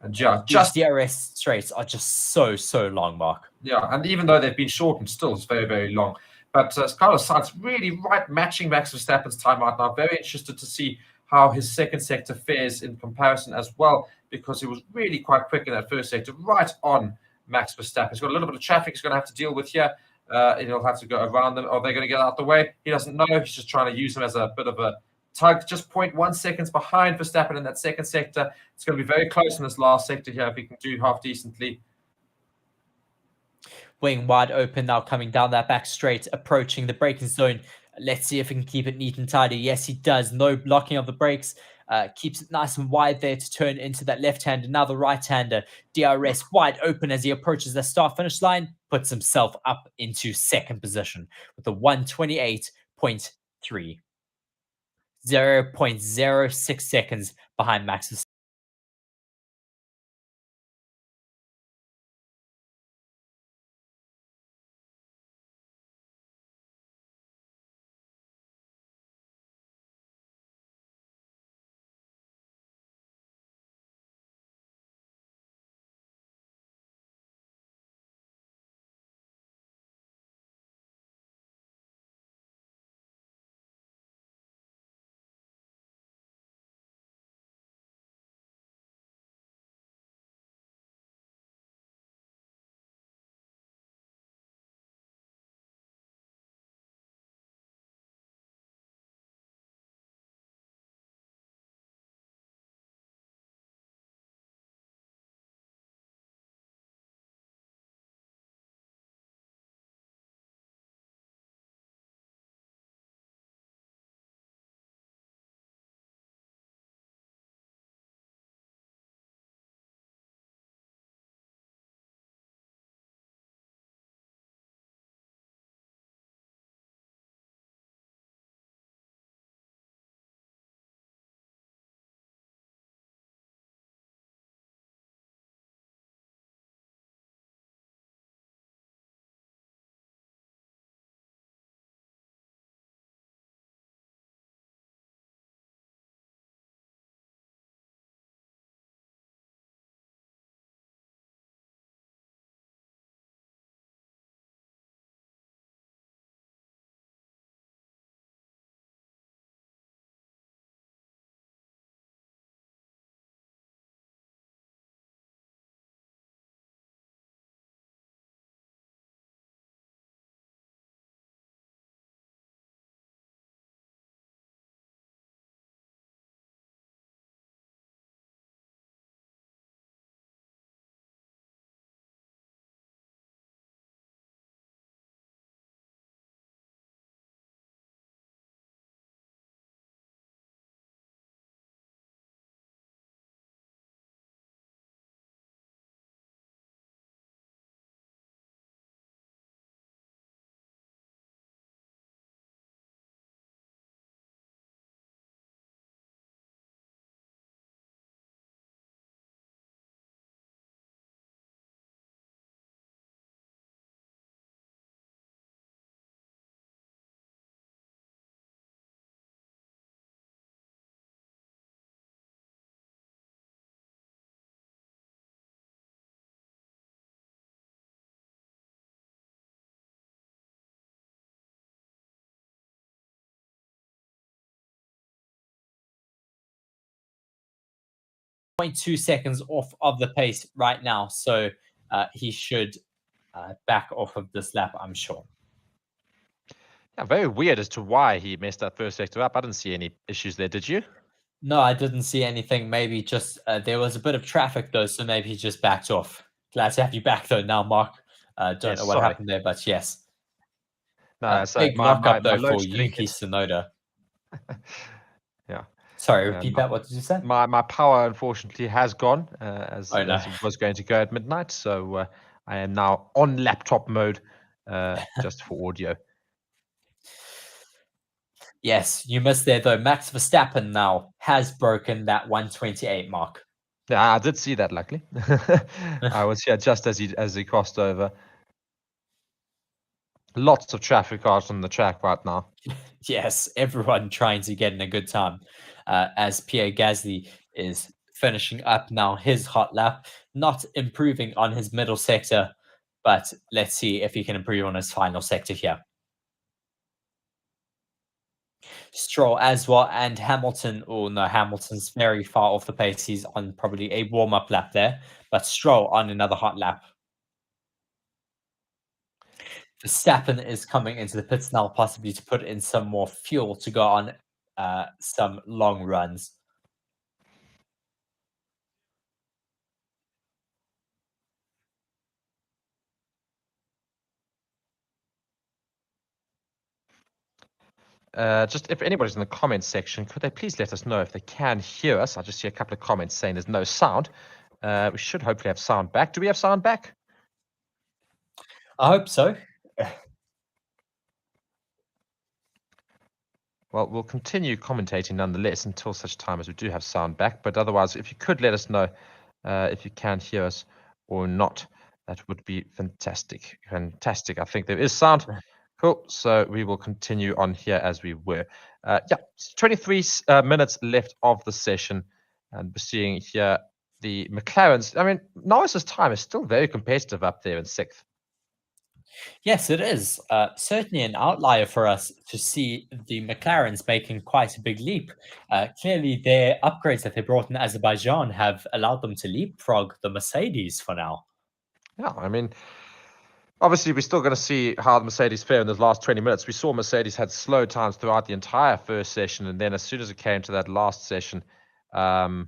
And yeah, these DRS straights are just so long, Mark. Yeah, and even though they've been shortened, still it's very long. But Carlos Sainz really right matching Max Verstappen's time right now. Very interested to see how his second sector fares in comparison as well, because he was really quite quick in that first sector, right on Max Verstappen. He's got a little bit of traffic he's going to have to deal with here. He'll have to go around them. Are they going to get out the way? He doesn't know. He's just trying to use him as a bit of a tug. Just 0.1 seconds behind Verstappen in that second sector. It's going to be very close in this last sector here if he can do half decently. Wing wide open now, coming down that back straight, approaching the braking zone. Let's see if he can keep it neat and tidy. Yes, he does. No blocking of the brakes. Keeps it nice and wide there to turn into that left-hander. Now the right-hander. DRS wide open as he approaches the start-finish line. Puts himself up into second position with a 128.3. 0.06 seconds behind Max 0.2 seconds off of the pace right now, so he should back off of this lap, I'm sure. Yeah, very weird as to why he messed that first sector up. I didn't see any issues there, did you? No, I didn't see anything. Maybe just there was a bit of traffic though, so maybe he just backed off. Glad to have you back though now, Mark. Don't know what sorry. happened there, but yes. No, so big my lockup though load for shedding Yuki hit. Tsunoda. Yeah. Sorry, repeat that. What did you say? My power unfortunately has gone as Oh, no. it was going to go at midnight. So I am now on laptop mode just for audio. Yes, you missed there though. Max Verstappen now has broken that 128 mark. Yeah, I did see that. Luckily, I was here just as he crossed over. Lots of traffic cars on the track right now. Yes, everyone trying to get in a good time. As Pierre Gasly is finishing up now his hot lap, not improving on his middle sector, but let's see if he can improve on his final sector here. Stroll as well, and Hamilton. Oh no, Hamilton's very far off the pace. He's on probably a warm-up lap there, but Stroll on another hot lap. Verstappen is coming into the pits now, possibly to put in some more fuel to go on some long runs. Just if anybody's in the comments section, could they please let us know if they can hear us? I just see a couple of comments saying there's no sound. We should hopefully have sound back. Do we have sound back? I hope so. Well, we'll continue commentating nonetheless until such time as we do have sound back. But otherwise, if you could let us know if you can hear us or not, that would be fantastic. Fantastic. I think there is sound. Cool. So we will continue on here as we were. Yeah, 23 minutes left of the session. And we're seeing here the McLarens. I mean, Norris's time is still very competitive up there in 6th. Yes, it is. Certainly an outlier for us to see the McLarens making quite a big leap. Clearly, their upgrades that they brought in Azerbaijan have allowed them to leapfrog the Mercedes for now. Yeah, I mean, obviously, we're still going to see how the Mercedes fare in the last 20 minutes. We saw Mercedes had slow times throughout the entire first session, and then as soon as it came to that last session, as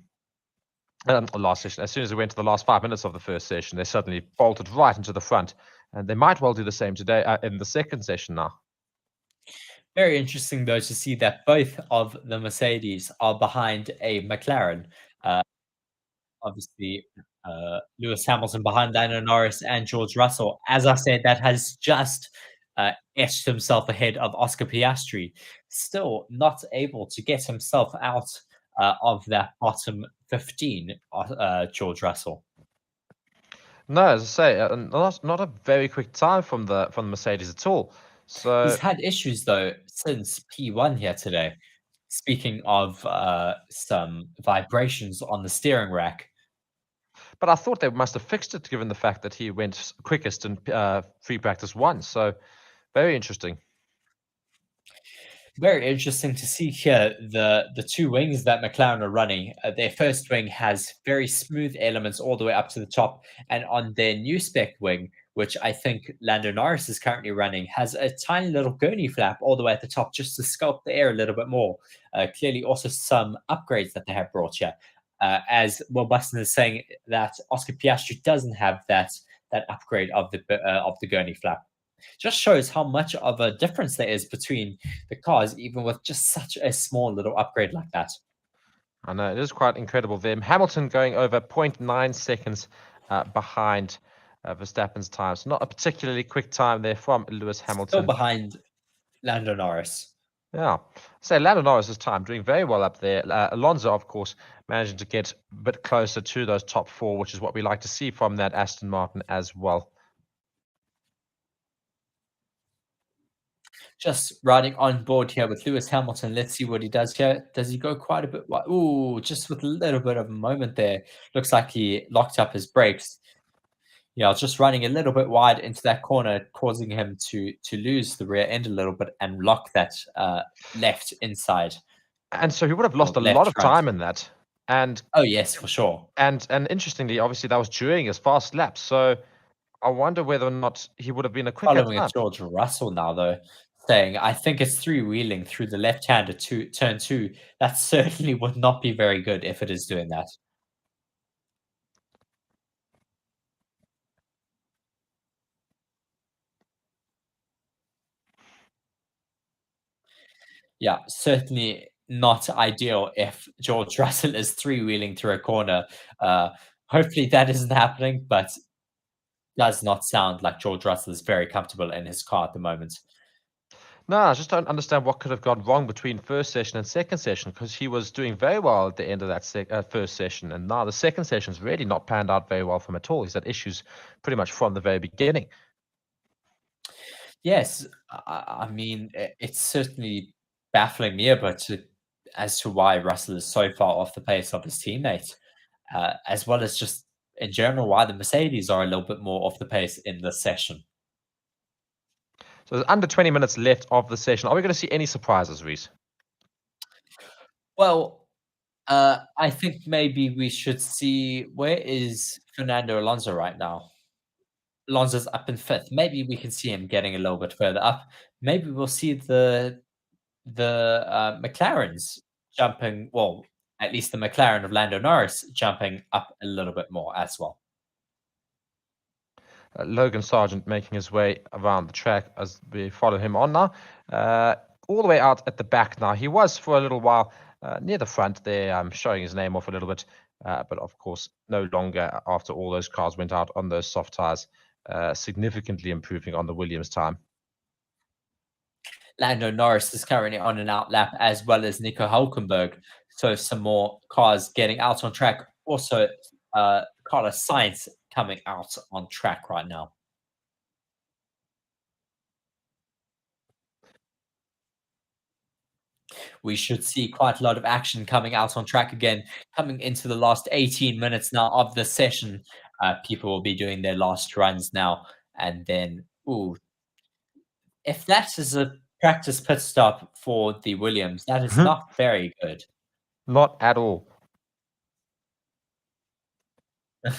soon as it went to the last 5 minutes of the first session, they suddenly bolted right into the front, and they might well do the same today in the second session now. Very interesting, though, to see that both of the Mercedes are behind a McLaren. Obviously, Lewis Hamilton behind Lando Norris and George Russell. As I said, that has just etched himself ahead of Oscar Piastri. Still not able to get himself out of that bottom 15, George Russell. No, as I say, not a very quick time from the Mercedes at all. So he's had issues though since P1 here today. Speaking of some vibrations on the steering rack. But I thought they must have fixed it given the fact that he went quickest in free practice 1. So very interesting. Very interesting to see here the two wings that McLaren are running. Their first wing has very smooth elements all the way up to the top. And on their new spec wing, which I think Lando Norris is currently running, has a tiny little gurney flap all the way at the top just to sculpt the air a little bit more. Clearly also some upgrades that they have brought here. As Will Buston is saying that Oscar Piastri doesn't have that upgrade of the gurney flap. Just shows how much of a difference there is between the cars, even with just such a small little upgrade like that. I know, it is quite incredible there. Hamilton going over 0.9 seconds behind Verstappen's time. So not a particularly quick time there from Lewis Hamilton. Still behind Lando Norris. Yeah. So Lando Norris's time doing very well up there. Alonso, of course, managing to get a bit closer to those top 4, which is what we like to see from that Aston Martin as well. Just riding on board here with Lewis Hamilton. Let's see what he does here. Does he go quite a bit wide? Ooh, just with a little bit of a moment there. Looks like he locked up his brakes. Yeah, just running a little bit wide into that corner, causing him to lose the rear end a little bit and lock that left inside. And so he would have lost a lot of time in that. And Oh yes, for sure. and interestingly, obviously that was during his fast lap. So I wonder whether or not he would have been a quicker Following time. a George Russell now, though, saying, I think it's three-wheeling through the left-hander to turn 2. That certainly would not be very good if it is doing that. Yeah, certainly not ideal if George Russell is three-wheeling through a corner. Hopefully that isn't happening, but does not sound like George Russell is very comfortable in his car at the moment. No, I just don't understand what could have gone wrong between first session and second session, because he was doing very well at the end of that first session, and now the second session's really not panned out very well for him at all. He's had issues pretty much from the very beginning. Yes, I mean, it's certainly baffling me a bit as to why Russell is so far off the pace of his teammate, as well as just in general why the Mercedes are a little bit more off the pace in this session. So there's under 20 minutes left of the session. Are we going to see any surprises, Reese? Well, I think maybe we should see, where is Fernando Alonso right now? Alonso's up in 5th. Maybe we can see him getting a little bit further up. Maybe we'll see the McLarens jumping, well, at least the McLaren of Lando Norris jumping up a little bit more as well. Logan Sargent making his way around the track as we follow him on now. All the way out at the back now. He was for a little while near the front there. I'm showing his name off a little bit. But of course, no longer after all those cars went out on those soft tires, significantly improving on the Williams time. Lando Norris is currently on an out lap, as well as Nico Hulkenberg. So some more cars getting out on track. Also, Carlos Sainz coming out on track right now. We should see quite a lot of action coming out on track again, coming into the last 18 minutes now of the session. People will be doing their last runs now. And then, if that is a practice pit stop for the Williams, that is not very good. Not at all.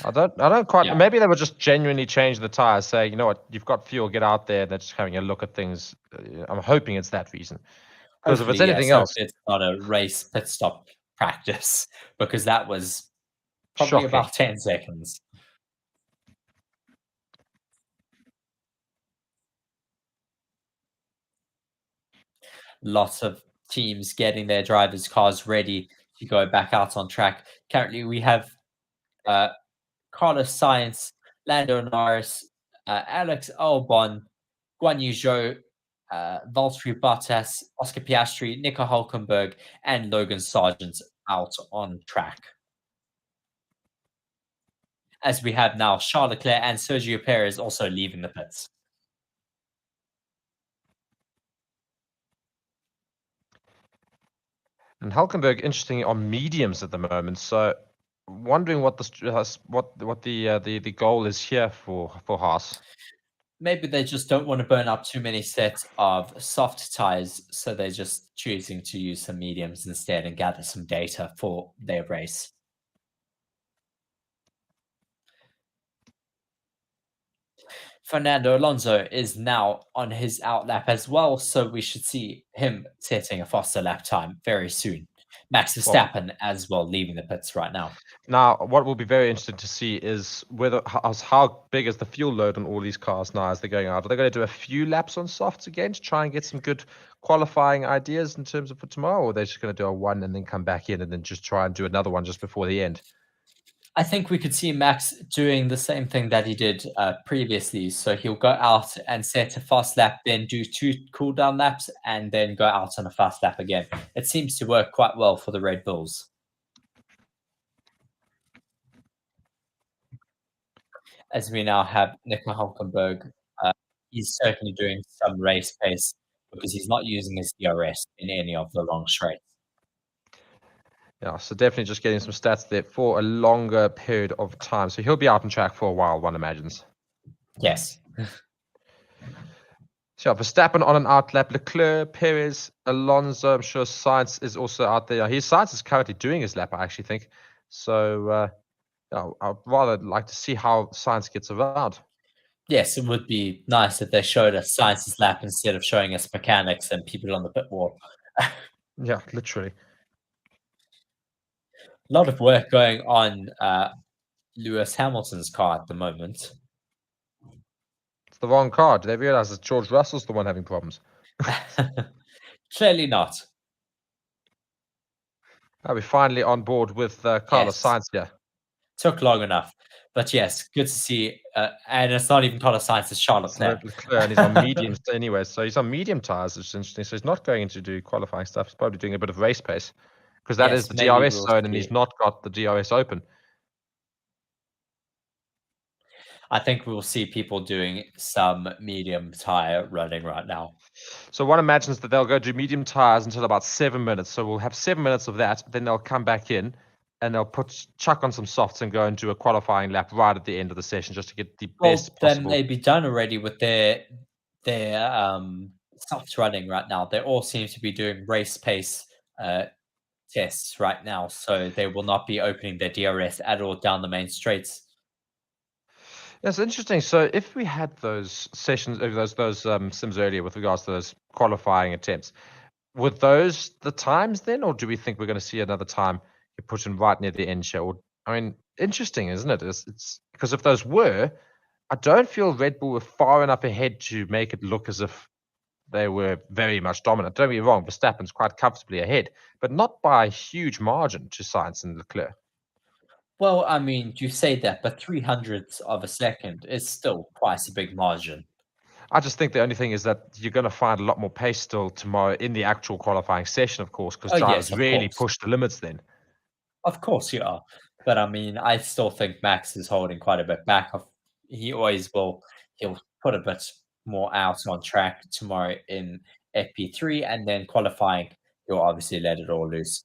I don't quite. Yeah. Maybe they would just genuinely change the tires, say, you know what, you've got fuel, get out there. They're just having a look at things. I'm hoping it's that reason. Because if it's Hopefully, anything yes, else, it's not a race pit stop practice, because that was probably shocking. about 10 seconds. Lots of teams getting their drivers' cars ready to go back out on track. Currently, we have Carlos Sainz, Lando Norris, Alex Albon, Guan Yu Zhou, Valtteri Bottas, Oscar Piastri, Nico Hulkenberg, and Logan Sargent out on track. As we have now Charles Leclerc and Sergio Perez also leaving the pits. And Hulkenberg, interestingly, on mediums at the moment. So, wondering what the goal is here for Haas. Maybe they just don't want to burn up too many sets of soft tires, so they're just choosing to use some mediums instead and gather some data for their race. Fernando Alonso is now on his out lap as well, so we should see him setting a faster lap time very soon. Max Verstappen as well leaving the pits right now. Now, what will be very interesting to see is how big is the fuel load on all these cars now as they're going out. Are they going to do a few laps on softs again to try and get some good qualifying ideas in terms of for tomorrow, or are they just going to do a one and then come back in and then just try and do another one just before the end? I think we could see Max doing the same thing that he did previously. So he'll go out and set a fast lap, then do 2 cool down laps, and then go out on a fast lap again. It seems to work quite well for the Red Bulls. As we now have Nico Hulkenberg, he's certainly doing some race pace because he's not using his DRS in any of the long straights. Yeah, so definitely just getting some stats there for a longer period of time. So he'll be out on track for a while, one imagines. Yes. So Verstappen on an outlap, Leclerc, Perez, Alonso. I'm sure Sainz is also out there. Sainz is currently doing his lap, I actually think. So I'd rather like to see how Sainz gets around. Yes, it would be nice if they showed us Science's lap instead of showing us mechanics and people on the pit wall. Yeah, literally. A lot of work going on Lewis Hamilton's car at the moment. It's the wrong car. Do they realize that George Russell's the one having problems? Clearly not. Are we finally on board with Carlos Yes. Sainz here? Took long enough. But yes, good to see. And it's not even Carlos Sainz, it's Charles Leclerc. Leclerc, and he's on mediums anyway. So he's on medium tires, which is interesting. So he's not going to do qualifying stuff. He's probably doing a bit of race pace because that is Yes, the maybe DRS we'll zone, and see. he's not got the DRS open. I think we'll see people doing some medium tire running right now. So one imagines that they'll go do medium tires until about 7 minutes. So we'll have 7 minutes of that. Then they'll come back in and they'll chuck on some softs and go and do a qualifying lap right at the end of the session just to get the best possible. Then they'd be done already with their softs running right now. They all seem to be doing race pace tests right now, so they will not be opening their DRS at all down the main straights. That's interesting. So if we had those sessions, those sims earlier with regards to those qualifying attempts, were those the times then, or do we think we're going to see another time you put in right near the end show? I mean, interesting, isn't it? It's because if those were, I don't feel Red Bull were far enough ahead to make it look as if they were very much dominant. Don't get me wrong, Verstappen's quite comfortably ahead, but not by a huge margin to Sainz and Leclerc. Well, I mean, you say that, but 300ths of a second is still quite a big margin. I just think the only thing is that you're going to find a lot more pace still tomorrow in the actual qualifying session, of course, because drivers Yes, of really course. push the limits then. Of course you are. But I mean, I still think Max is holding quite a bit back. He always will. He'll put a bit more out on track tomorrow in FP3, and then qualifying, he'll obviously let it all loose.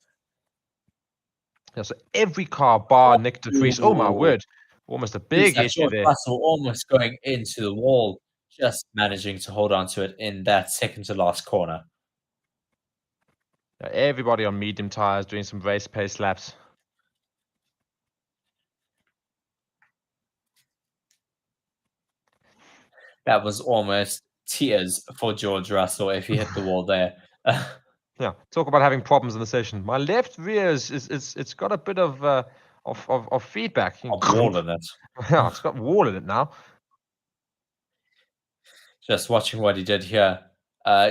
Yeah, so every car bar Nick de Vries. Oh my word. Almost a big issue George there. Russell almost going into the wall, just managing to hold on to it in that second to last corner. Yeah, everybody on medium tires doing some race pace laps. That was almost tears for George Russell if he hit the wall there. Yeah, talk about having problems in the session. My left rear it's got a bit of feedback. A wall in it. Yeah, it's got wall in it now. Just watching what he did here.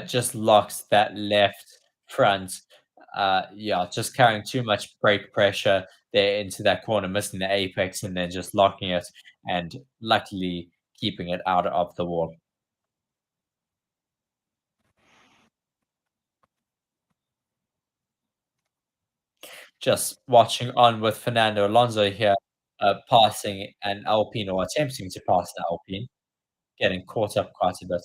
Just locks that left front. Yeah, just carrying too much brake pressure there into that corner, missing the apex, and then just locking it, and luckily keeping it out of the wall. Just watching on with Fernando Alonso here, passing an Alpine or attempting to pass an Alpine, getting caught up quite a bit.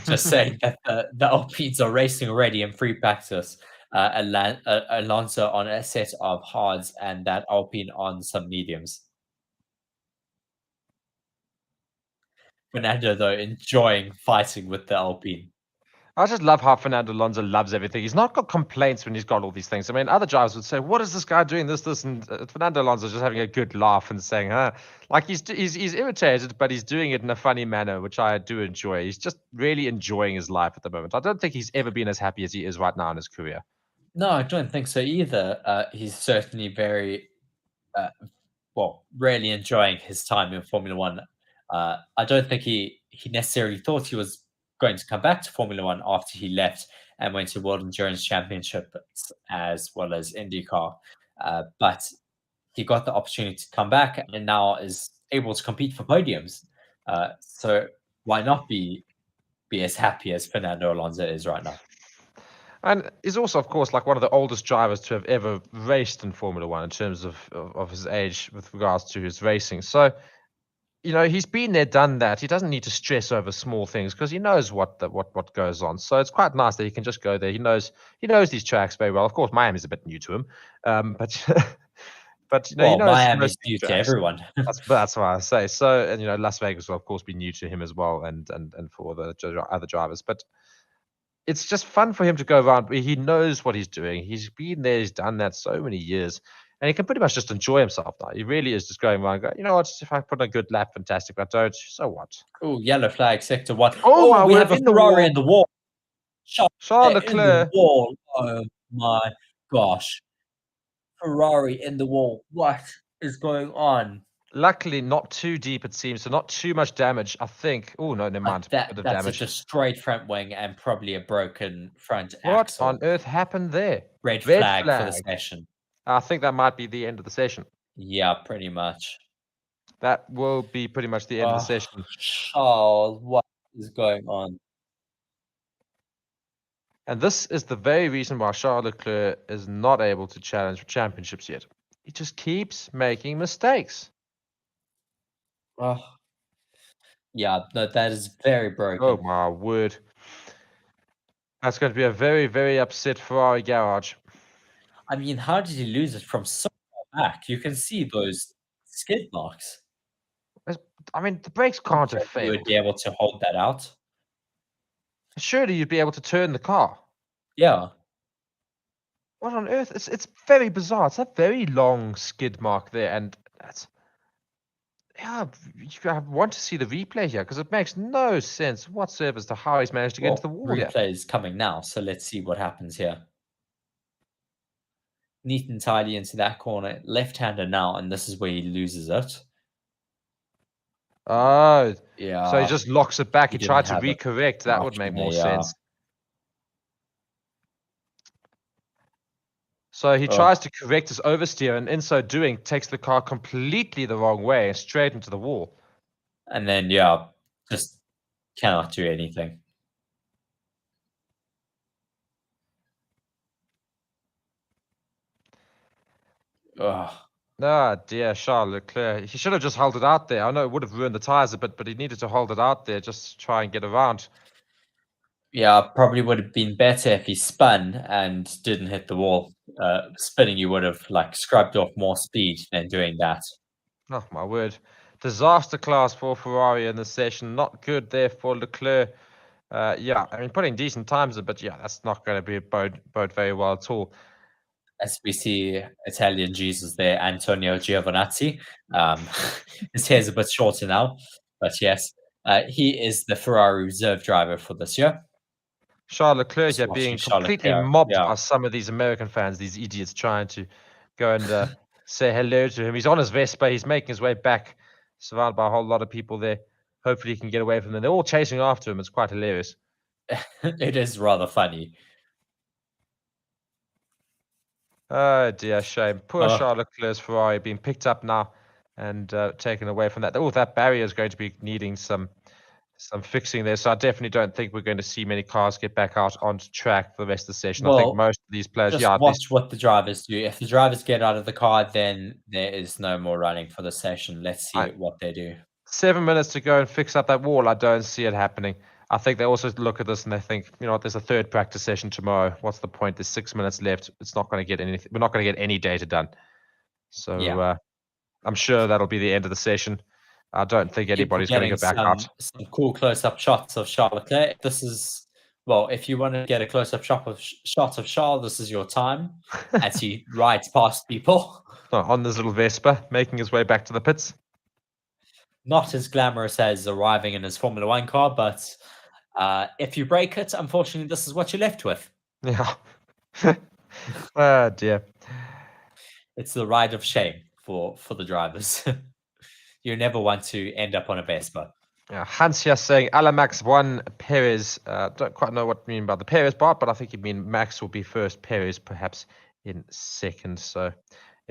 Just saying that the Alpines are racing already in free practice. Alonso on a set of hards and that Alpine on some mediums. Fernando, though, enjoying fighting with the Alpine. I just love how Fernando Alonso loves everything. He's not got complaints when he's got all these things. I mean, other drivers would say, "What is this guy doing? This," and Fernando Alonso just having a good laugh and saying, "Huh," like he's irritated, but he's doing it in a funny manner, which I do enjoy. He's just really enjoying his life at the moment. I don't think he's ever been as happy as he is right now in his career. No, I don't think so either. He's certainly very, really enjoying his time in Formula One. I don't think he necessarily thought he was going to come back to Formula One after he left and went to World Endurance Championship as well as IndyCar. But he got the opportunity to come back and now is able to compete for podiums. So why not be as happy as Fernando Alonso is right now? And he's also, of course, like one of the oldest drivers to have ever raced in Formula One in terms of his age with regards to his racing. So, you know, he's been there, done that. He doesn't need to stress over small things because he knows what goes on. So it's quite nice that he can just go there. He knows these tracks very well. Of course, Miami's a bit new to him, but But Well, it's Miami's most big new to tracks. everyone. That's what I say. So, and Las Vegas will of course be new to him as well, and for the other drivers. But it's just fun for him to go around. He knows what he's doing. He's been there. He's done that so many years, and he can pretty much just enjoy himself now. He really is just going around. Going, you know what? If I put in a good lap, fantastic. If I don't, so what? Oh, yellow flag, sector 1. Oh my We word! have a In the Ferrari wall, in the wall. Charles In the Leclerc. wall. Oh my gosh. Ferrari in the wall. What is going on? Luckily, not too deep, it seems, so not too much damage, I think. Oh, no, never mind. Bit of That's a damage. destroyed front wing and probably a broken front What axle. on earth happened there? Red flag for the session. I think that might be the end of the session. Yeah, pretty much. That will be pretty much the end of the session. Charles, what is going on? And this is the very reason why Charles Leclerc is not able to challenge for championships yet. He just keeps making mistakes. Oh, yeah, no, that is very broken. Oh my word. That's going to be a very, very upset Ferrari garage. I mean, how did he lose it from so far back? You can see those skid marks. I mean, the brakes can't have You failed. would be able to hold that out. Surely you'd be able to turn the car. Yeah. What on earth? It's very bizarre. It's a very long skid mark there, and that's I want to see the replay here because it makes no sense whatsoever as to how he's managed to get into the wall here. Replay is coming now, so let's see what happens here. Neat and tidy into that corner, left-hander now, and this is where he loses it. Oh, yeah. So he just locks it back. He didn't tried to have a recorrect. That would make option more there, yeah. sense. So he tries to correct his oversteer, and in so doing, takes the car completely the wrong way and straight into the wall. And then, yeah, just cannot do anything. Ugh. Ah, dear Charles Leclerc. He should have just held it out there. I know it would have ruined the tires a bit, but he needed to hold it out there just to try and get around. Yeah, probably would have been better if he spun and didn't hit the wall. Spinning, you would have like scrubbed off more speed than doing that. Oh, my word. Disaster class for Ferrari in this session. Not good there for Leclerc. Yeah, I mean, putting decent times in, but yeah, that's not going to be bode very well at all. As we see Italian Jesus there, Antonio Giovinazzi. His hair's a bit shorter now, but yes, he is the Ferrari reserve driver for this year. Charles Leclerc Just here watching being Charles completely Leclerc, mobbed yeah. by some of these American fans, these idiots trying to go and say hello to him. He's on his Vespa. He's making his way back, surrounded by a whole lot of people there. Hopefully he can get away from them. They're all chasing after him. It's quite hilarious. It is rather funny. Oh, dear, shame. Poor Charles Leclerc's Ferrari being picked up now and taken away from that. Oh, that barrier is going to be needing some fixing there. So I definitely don't think we're going to see many cars get back out onto track for the rest of the session. I think most of these players, just watch what the drivers do. If the drivers get out of the car, then there is no more running for the session. Let's see what they do. 7 minutes to go and fix up that wall. I don't see it happening. I think they also look at this and they think, you know what, there's a third practice session tomorrow. What's the point? There's 6 minutes left. It's not going to get anything. We're not going to get any data done. So Yeah. I'm sure that'll be the end of the session. I don't think anybody's going to go back out. Some cool close-up shots of Charles Leclerc. This is, well, if you want to get a close-up shot of Charles, this is your time as he rides past people. On this little Vespa, making his way back to the pits. Not as glamorous as arriving in his Formula One car, but if you break it, unfortunately, this is what you're left with. Yeah. Oh, dear. It's the ride of shame for the drivers. You never want to end up on a Vespa. Yeah, Hans here saying Alamax 1, Perez. Don't quite know what you mean by the Perez part, but I think you mean Max will be first, Perez perhaps in second. So,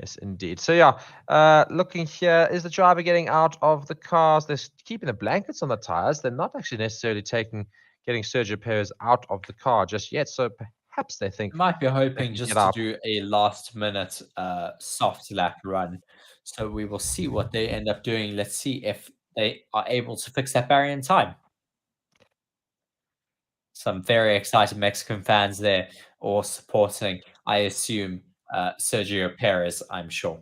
yes, indeed. So, yeah, looking here, is the driver getting out of the cars? They're keeping the blankets on the tires. They're not actually necessarily getting Sergio Perez out of the car just yet. So, perhaps they think... Might be hoping just to do a last-minute soft lap run. So we will see what they end up doing. Let's see if they are able to fix that barrier in time. Some very excited Mexican fans there, or supporting, I assume, Sergio Perez, I'm sure.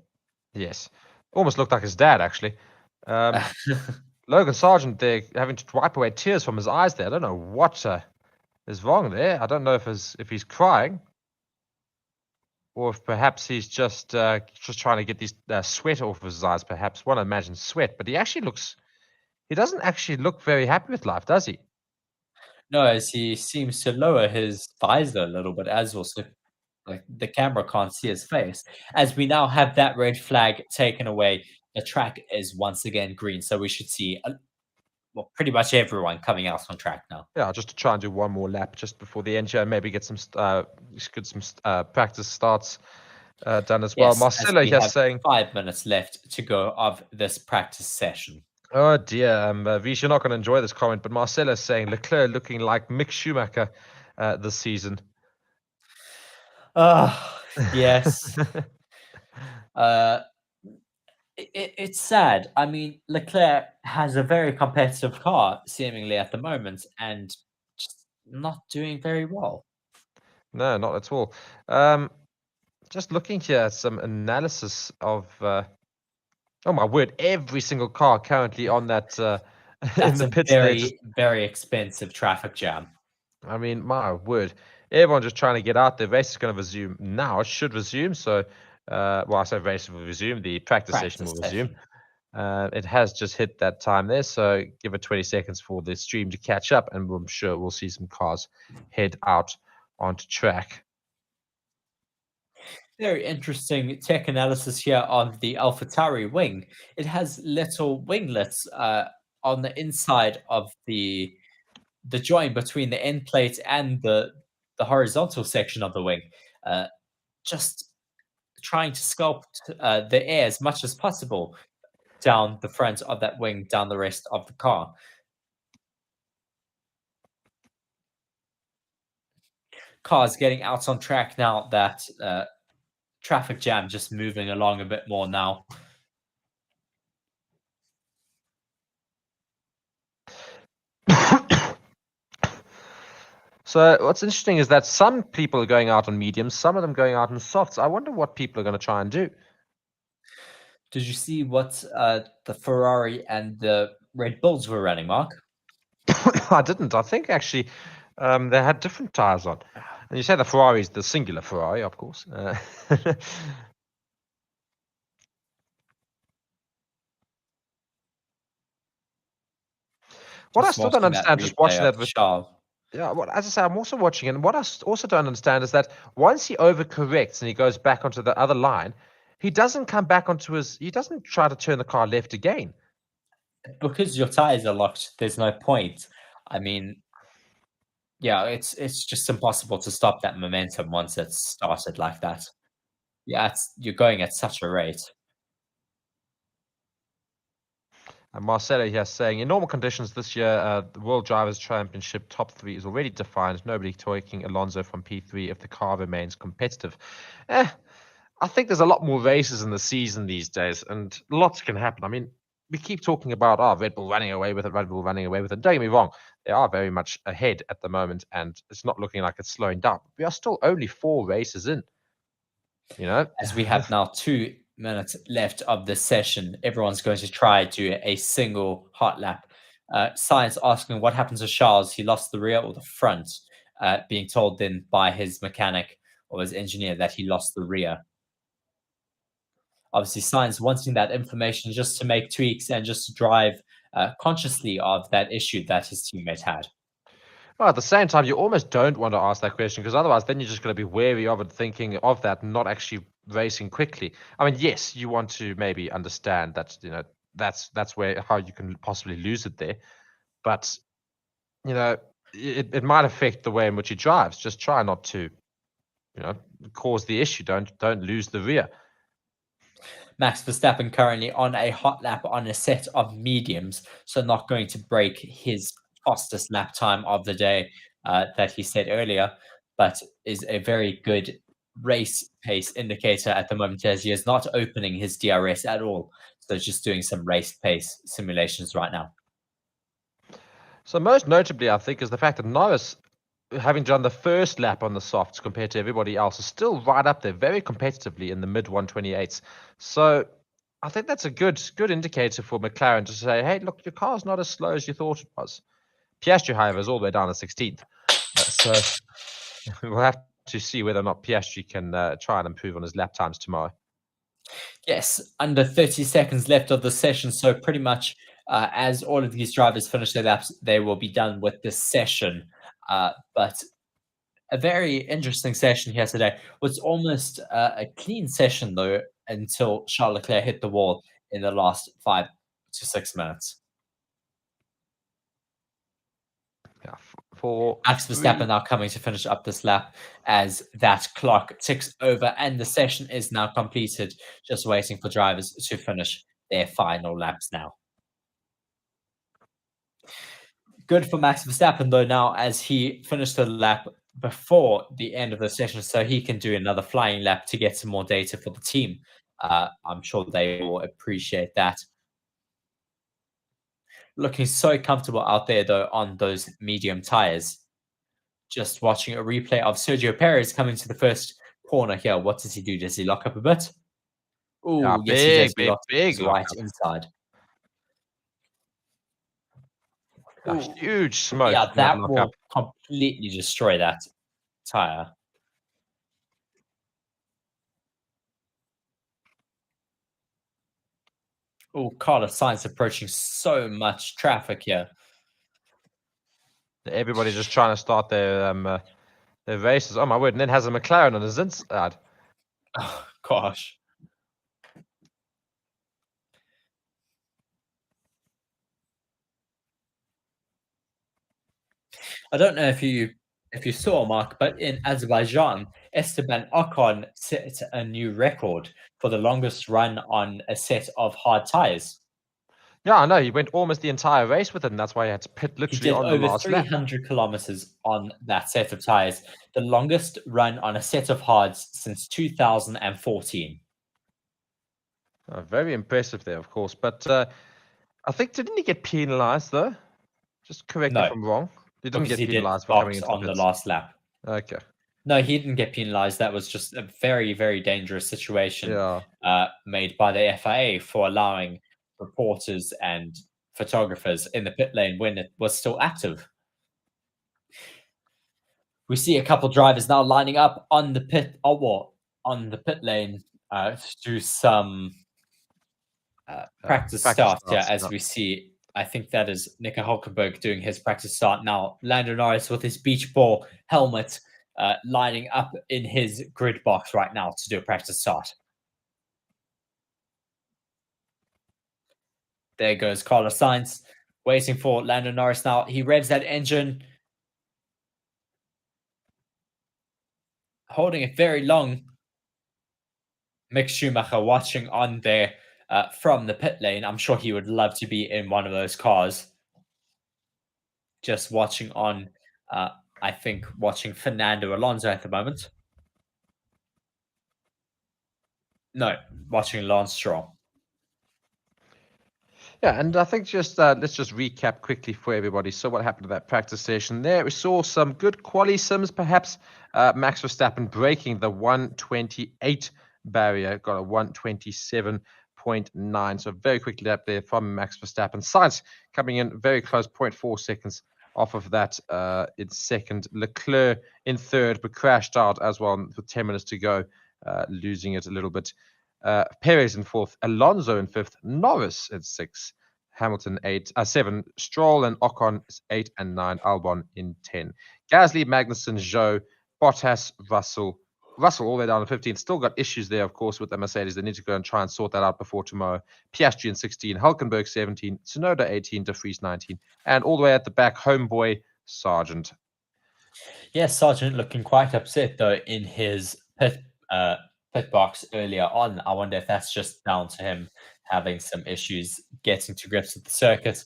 Yes. Almost looked like his dad, actually. Logan Sargent there having to wipe away tears from his eyes there. I don't know what is wrong there. I don't know if he's crying or if perhaps he's just trying to get these sweat off his eyes, perhaps. One imagines sweat, but he doesn't actually look very happy with life, does he? No, as he seems to lower his visor a little bit as well, so like the camera can't see his face. As we now have that red flag taken away, the track is once again green, so we should see well, pretty much everyone coming out on track now. Yeah, just to try and do one more lap just before the end here, and maybe get some practice starts done as well. Yes, as Marcelo we here have saying, 5 minutes left to go of this practice session. "Oh dear, Vish, you're not going to enjoy this comment," but Marcelo saying Leclerc looking like Mick Schumacher this season. Yes. It's sad. I mean, Leclerc has a very competitive car, seemingly at the moment, and just not doing very well. No, not at all. Just looking here at some analysis of. Oh my word! Every single car currently on that in That's the a pits. very, very expensive traffic jam. I mean, my word! Everyone just trying to get out. The race is going to resume now. It should resume. So, well, I say race will resume. The practice session will resume. It has just hit that time there. So give it 20 seconds for the stream to catch up, and I'm sure we'll see some cars head out onto track. Very interesting tech analysis here on the AlphaTauri wing. It has little winglets on the inside of the join between the end plate and the horizontal section of the wing. Just trying to sculpt the air as much as possible down the front of that wing, down the rest of the car. Cars getting out on track now. That traffic jam just moving along a bit more now. So what's interesting is that some people are going out on mediums, some of them going out on softs. I wonder what people are going to try and do. Did you see what the Ferrari and the Red Bulls were running, Mark? I didn't. I think actually they had different tires on. And you say the Ferrari is the singular Ferrari, of course. What I still don't understand, just watching that with Charles. Yeah, well, as I say, I'm also watching it, and what I also don't understand is that once he overcorrects and he goes back onto the other line, he doesn't come back onto he doesn't try to turn the car left again. Because your tires are locked, there's no point. I mean, yeah, it's just impossible to stop that momentum once it's started like that. Yeah, you're going at such a rate. And Marcelo here saying, in normal conditions this year, the World Drivers' Championship top 3 is already defined. Nobody taking Alonso from P3 if the car remains competitive. I think there's a lot more races in the season these days, and lots can happen. I mean, we keep talking about Red Bull running away with it, Red Bull running away with it. Don't get me wrong, they are very much ahead at the moment, and it's not looking like it's slowing down. We are still only 4 races in. You know, as we have now 2 minutes left of the session, everyone's going to try to do a single hot lap. Science asking what happens to Charles. He lost the rear or the front, being told then by his mechanic or his engineer that he lost the rear. Obviously, Science wanting that information just to make tweaks and just to drive consciously of that issue that his teammate had. Well, at the same time, you almost don't want to ask that question because otherwise then you're just going to be wary of it, thinking of that and not actually racing quickly. I mean, yes, you want to maybe understand that, that's how you can possibly lose it there. But, it might affect the way in which he drives. Just try not to, cause the issue. Don't lose the rear. Max Verstappen currently on a hot lap on a set of mediums, so not going to break his fastest lap time of the day that he said earlier, but is a very good race pace indicator at the moment as he is not opening his DRS at all. So just doing some race pace simulations right now. So most notably, I think, is the fact that Norris, having done the first lap on the softs compared to everybody else, is still right up there very competitively in the mid 128s. So I think that's a good indicator for McLaren to say, hey, look, your car's not as slow as you thought it was. Piastri, however, is all the way down to 16th. So we'll have to see whether or not Piastri can try and improve on his lap times tomorrow. Yes, under 30 seconds left of the session. So pretty much as all of these drivers finish their laps, they will be done with this session. But a very interesting session here today. Was almost a clean session, though, until Charles Leclerc hit the wall in the last 5 to 6 minutes. Yeah, for Max Verstappen now coming to finish up this lap as that clock ticks over and the session is now completed. Just waiting for drivers to finish their final laps now. Good for Max Verstappen, though, now as he finished the lap before the end of the session, so he can do another flying lap to get some more data for the team. I'm sure they will appreciate that. Looking so comfortable out there, though, on those medium tires. Just watching a replay of Sergio Perez coming to the first corner here. What does he do? Does he lock up a bit? Oh, Yeah, yes, he does. He big locks his right lockup. inside. A Ooh. huge smoke. Yeah, from that lockup. will completely destroy that tire. Oh, Carlos Sainz approaching so much traffic here. Everybody's just trying to start their races. Oh my word! And then has a McLaren on his inside. Oh, gosh. I don't know if you saw, Mark, but in Azerbaijan, Esteban Ocon set a new record for the longest run on a set of hard tires. Yeah, I know. He went almost the entire race with it, and that's why he had to pit He literally did on the over last lap. 300 kilometers on that set of tires, the longest run on a set of hards since 2014. Very impressive there, of course. But I think, didn't he get penalized, though? Just correct me No, if I'm wrong. He didn't because get he did penalized for coming box into on the the pits. last lap. Okay. No, he didn't get penalized. That was just a very, very dangerous situation made by the FIA for allowing reporters and photographers in the pit lane when it was still active. We see a couple drivers now lining up on the pit lane to do some practice start here, as we see. I think that is Nico Hulkenberg doing his practice start now. Lando Norris with his beach ball helmet lining up in his grid box right now to do a practice start. There goes Carlos Sainz, waiting for Lando Norris now. He revs that engine, holding it very long. Mick Schumacher watching on there from the pit lane. I'm sure he would love to be in one of those cars. Just watching on, I think, watching Fernando Alonso at the moment. No, watching Lance Stroll. Yeah, and I think just let's just recap quickly for everybody. So what happened to that practice session there? We saw some good quali sims, perhaps. Max Verstappen breaking the 128 barrier, got a 127.9. So very quick lap there from Max Verstappen. Sainz coming in very close, 0.4 seconds off of that in second. Leclerc in third, but crashed out as well with 10 minutes to go, losing it a little bit. Perez in fourth, Alonso in fifth, Norris in sixth, Hamilton 7, Stroll and Ocon 8 and 9, Albon in 10. Gasly, Magnussen, Zhou, Bottas, Russell all the way down to 15. Still got issues there, of course, with the Mercedes. They need to go and try and sort that out before tomorrow. Piastri in 16, Hulkenberg 17, Tsunoda 18, De Vries 19, and all the way at the back, homeboy Sargent. Yes, Sargent looking quite upset though in his pit box earlier on. I wonder if that's just down to him having some issues getting to grips with the circuit.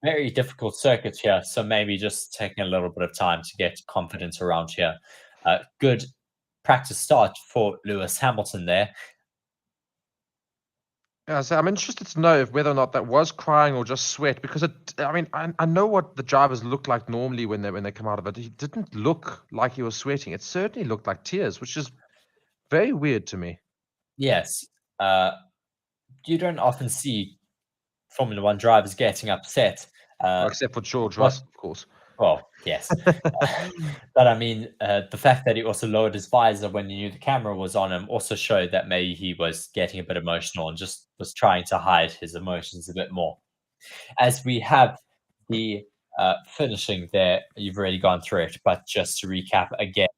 Very difficult circuit here, so maybe just taking a little bit of time to get confidence around here. Good practice start for Lewis Hamilton there. Yeah, so I'm interested to know if whether or not that was crying or just sweat, because I know what the drivers look like normally when they come out of it. He didn't look like he was sweating. It certainly looked like tears, which is very weird to me. Yes, you don't often see Formula One drivers getting upset. Well, except for George what- Russell, of course. Well, yes. But I mean, the fact that he also lowered his visor when he knew the camera was on him also showed that maybe he was getting a bit emotional and just was trying to hide his emotions a bit more. As we have the finishing there, you've already gone through it, but just to recap again,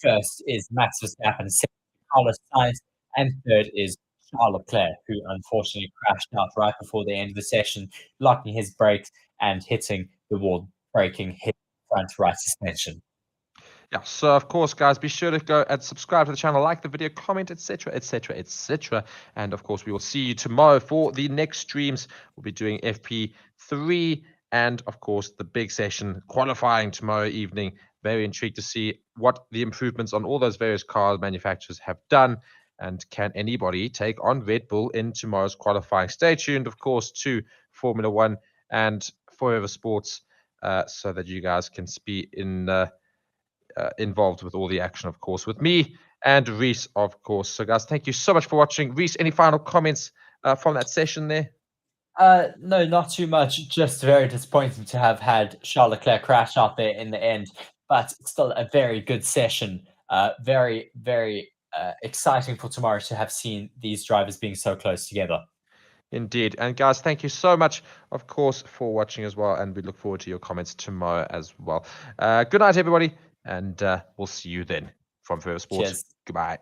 first is Max Verstappen, second Carlos Sainz, and third is Charles Leclerc, who unfortunately crashed out right before the end of the session, locking his brakes and hitting the wall, breaking his front right suspension. Yeah, so of course, guys, be sure to go and subscribe to the channel, like the video, comment, etc., etc., etc. And of course, we will see you tomorrow for the next streams. We'll be doing FP3 and of course the big session qualifying tomorrow evening. Very intrigued to see what the improvements on all those various car manufacturers have done. And can anybody take on Red Bull in tomorrow's qualifying? Stay tuned, of course, to Formula One and Forever Sports so that you guys can be involved with all the action, of course, with me and Reese, of course. So, guys, thank you so much for watching. Reese, any final comments from that session there? No, not too much. Just very disappointing to have had Charles Leclerc crash out there in the end, but still a very good session. Very, very exciting for tomorrow to have seen these drivers being so close together. Indeed. And guys, thank you so much, of course, for watching as well. And we look forward to your comments tomorrow as well. Good night, everybody. And we'll see you then from Forever Sports. Cheers. Goodbye.